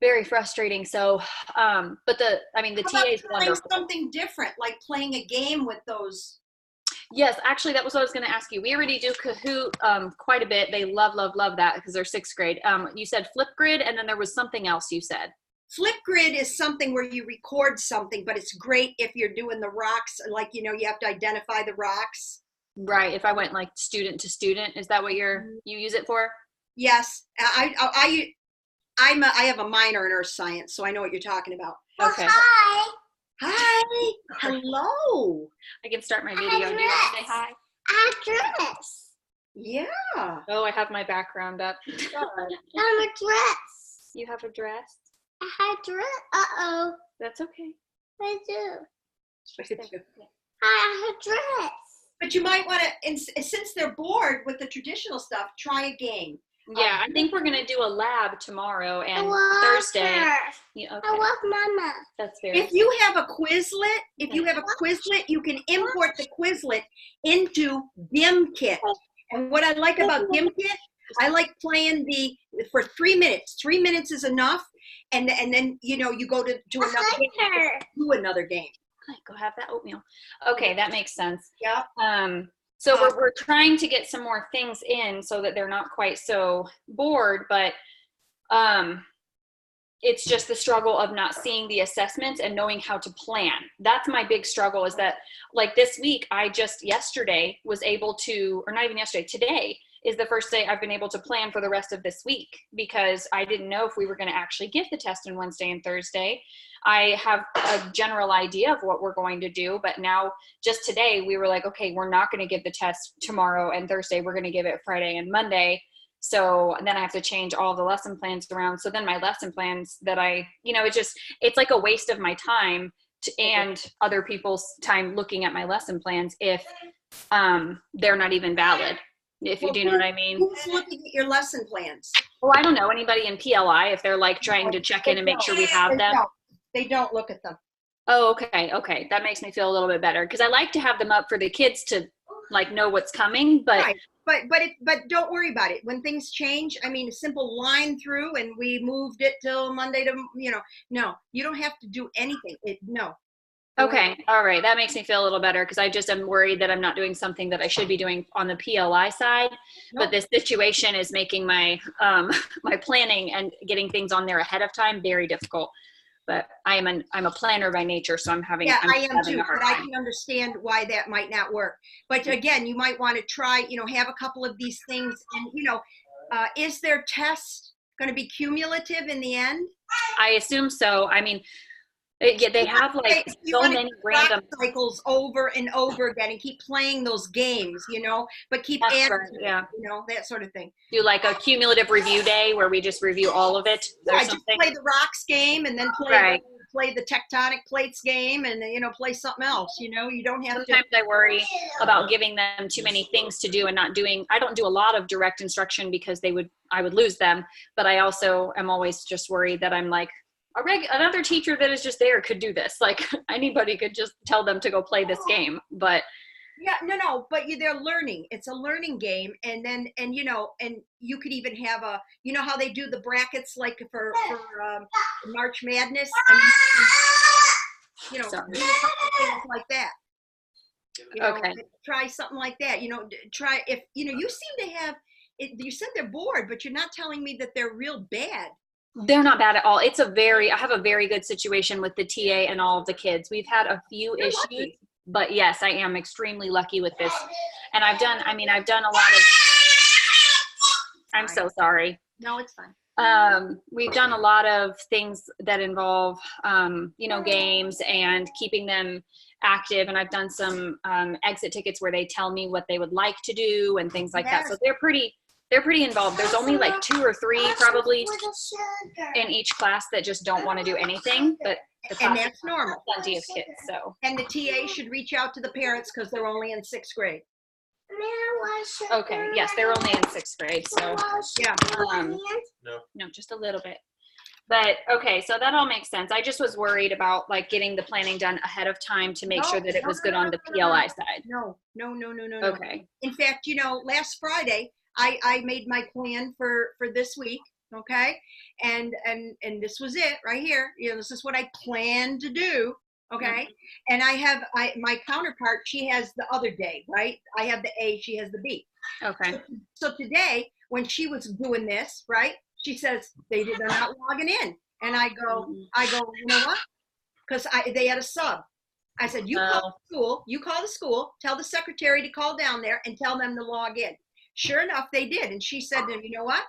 very frustrating. So, but the TA is wonderful. Something different, like playing a game with those. Yes, actually, that was what I was going to ask you. We already do Kahoot quite a bit. They love that, because they're 6th grade. You said Flipgrid, and then there was something else you said. Flipgrid is something where you record something, but it's great if you're doing the rocks, like, you have to identify the rocks. Right. If I went like student to student, is that what you use it for? Yes. I have a minor in earth science, so I know what you're talking about. Okay. Hi. Hello. I can start my video. Do you want to say hi? I have dress. Yeah. Oh, I have my background up. I'm a dress. You have a dress? I have dress. Uh-oh. That's okay. I do. Okay. I have dress. But you might want to, since they're bored with the traditional stuff, try a game. Yeah, I think we're going to do a lab tomorrow and Thursday. Yeah, okay. I love Mama. That's very If you have a Quizlet, you can import the Quizlet into GimKit. And what I like about GimKit, I like playing for 3 minutes. 3 minutes is enough. And then, you go to another game. Do another game. Go have that oatmeal. Okay, that makes sense. Yeah. So we're trying to get some more things in so that they're not quite so bored, but it's just the struggle of not seeing the assessments and knowing how to plan. That's my big struggle, is that like this week, I just yesterday was able to, or not even yesterday, today is the first day I've been able to plan for the rest of this week, because I didn't know if we were going to actually give the test on Wednesday and Thursday. I have a general idea of what we're going to do, but now just today we were like, okay, we're not going to give the test tomorrow and Thursday. We're going to give it Friday and Monday. So then I have to change all the lesson plans around. So then my lesson plans that it's like a waste of my time and other people's time looking at my lesson plans if they're not even valid. If you do know what I mean. Who's looking at your lesson plans? Well, I don't know, anybody in PLI, if they're like trying to check in and make sure we have them. They don't look at them. Oh, okay. That makes me feel a little bit better, because I like to have them up for the kids to like know what's coming. But right. But don't worry about it. When things change, a simple line through, and we moved it till Monday to, no, you don't have to do anything. No. Okay. All right. That makes me feel a little better because I just am worried that I'm not doing something that I should be doing on the PLI side. But this situation is making my my planning and getting things on there ahead of time very difficult. But I'm a planner by nature, so I'm having I am having too, a hard but I time. can understand why that might not work. But again, you might want to try, have a couple of these things, and is their test going to be cumulative in the end? I assume so. I mean, they have like You so want to many do rock random. cycles over and over again and keep playing those games, but keep That's adding right, to it, yeah. that sort of thing. Do like a cumulative review day where we just review all of it or Yeah, just something. play the rocks game and then play the tectonic plates game and play something else. You don't have Sometimes I worry about giving them too many things to do and not doing. I don't do a lot of direct instruction because I would lose them. But I also am always just worried that I'm like another teacher that is just there could do this. Like anybody could just tell them to go play this game. But yeah, no, but they're learning. It's a learning game, and then and you could even have how they do the brackets like for March Madness, do a couple things like that. Okay. Try something like that. Try if you seem to have it. You said they're bored, but you're not telling me that they're real bad. They're not bad at all. I have a very good situation with the TA and all of the kids. We've had a few issues. Lucky. But yes, I am extremely lucky with this. And I've done a lot of, I'm so sorry. No, it's fine. We've done a lot of things that involve, games and keeping them active. And I've done some exit tickets where they tell me what they would like to do and things like that. So they're pretty involved. There's only like 2 or 3 probably in each class that just don't want to do anything, but and that's normal. Plenty of kids. So. And the TA should reach out to the parents because they're only in 6th grade. Okay. Yes, they're only in 6th grade. So yeah. No, just a little bit. But okay, so that all makes sense. I just was worried about like getting the planning done ahead of time to make sure that it was good on the PLI side. No. Okay. In fact, last Friday I made my plan for this week. Okay. And this was it right here. This is what I planned to do. Okay. Mm-hmm. And I have my counterpart, she has the other day, right? I have the A, she has the B. Okay. So today when she was doing this, right? She says they're not logging in. And I go, you know what? Because they had a sub. I said, you call the school, tell the secretary to call down there and tell them to log in. Sure enough, they did. And she said to them, you know what?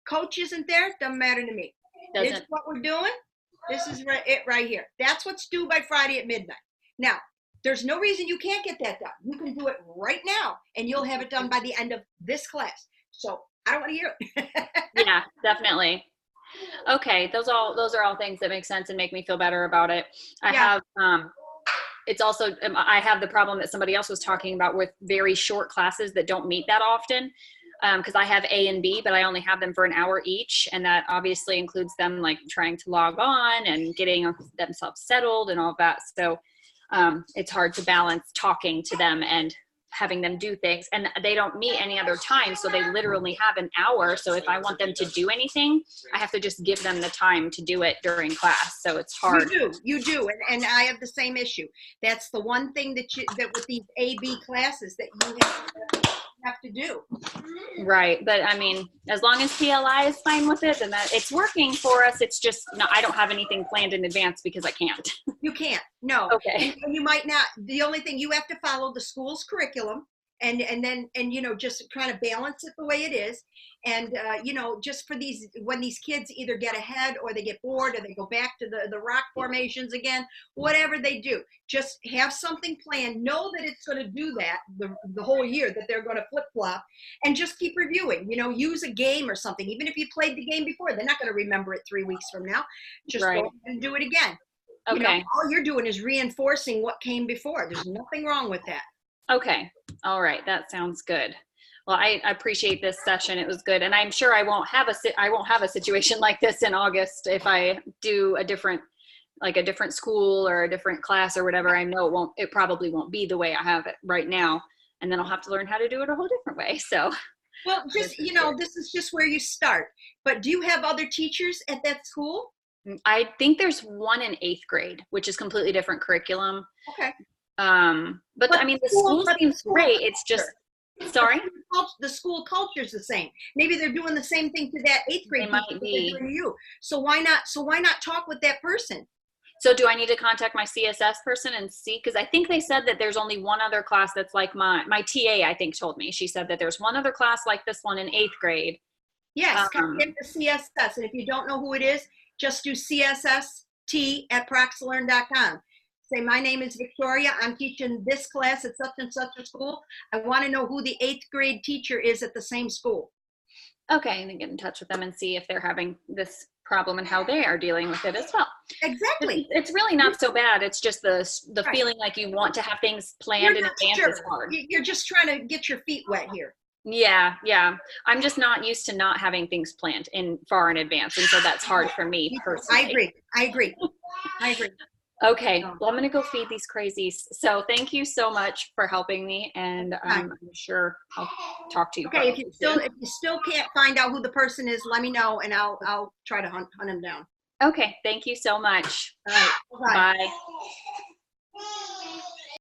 Coach isn't there, doesn't matter to me. This is what we're doing. This is it right here. That's what's due by Friday at midnight. Now, there's no reason you can't get that done. You can do it right now, and you'll have it done by the end of this class. So I don't want to hear it. Yeah, definitely. Okay, those are all things that make sense and make me feel better about it. I have it's also I have the problem that somebody else was talking about with very short classes that don't meet that often. Because I have A and B, but I only have them for an hour each. And that obviously includes them like trying to log on and getting themselves settled and all that. So it's hard to balance talking to them and having them do things. And they don't meet any other time. So they literally have an hour. So if I want them to do anything, I have to just give them the time to do it during class. So it's hard. You do. And I have the same issue. That's the one thing that with these A-B classes that you have to do. Right. But I mean, as long as PLI is fine with it, then it's working for us. It's just, no, I don't have anything planned in advance because I can't. You can't. No. Okay. And you might not. The only thing you have to follow the school's curriculum and then just kind of balance it the way it is. And, just for when these kids either get ahead or they get bored or they go back to the rock formations again, whatever they do, just have something planned. Know that it's going to do that the whole year, that they're going to flip-flop, and just keep reviewing. Use a game or something. Even if you played the game before, they're not going to remember it 3 weeks from now. Just go ahead and do it again. Okay. All you're doing is reinforcing what came before. There's nothing wrong with that. Okay. All right. That sounds good. Well, I appreciate this session. It was good. And I'm sure I won't have a situation like this in August if I do a different school or a different class or whatever. I know it probably won't be the way I have it right now. And then I'll have to learn how to do it a whole different way. So, well, just, this is just where you start. But do you have other teachers at that school? I think there's one in 8th grade, which is completely different curriculum. Okay. But I mean, the school seems great. It's just, sorry? The school culture is the same. Maybe they're doing the same thing to that 8th grade They might teacher that be. they're doing to you. So why not talk with that person? So do I need to contact my CSS person and see? Because I think they said that there's only one other class that's like my TA, I think, told me. She said that there's one other class like this one in 8th grade. Yes, contact the CSS. And if you don't know who it is, just do CSST@proxlearn.com. Say, my name is Victoria. I'm teaching this class at such and such a school. I want to know who the 8th grade teacher is at the same school. Okay, and then get in touch with them and see if they're having this problem and how they are dealing with it as well. Exactly. It's really not so bad. It's just the Right. feeling like you want to have things planned in advance is hard. You're just trying to get your feet wet here. Yeah. I'm just not used to not having things planned far in advance, and so that's hard for me personally. I agree. Okay, well, I'm gonna go feed these crazies. So thank you so much for helping me, and I'm sure I'll talk to you. Okay, if you still can't find out who the person is, let me know, and I'll try to hunt him down. Okay, thank you so much. All right. Bye. Bye.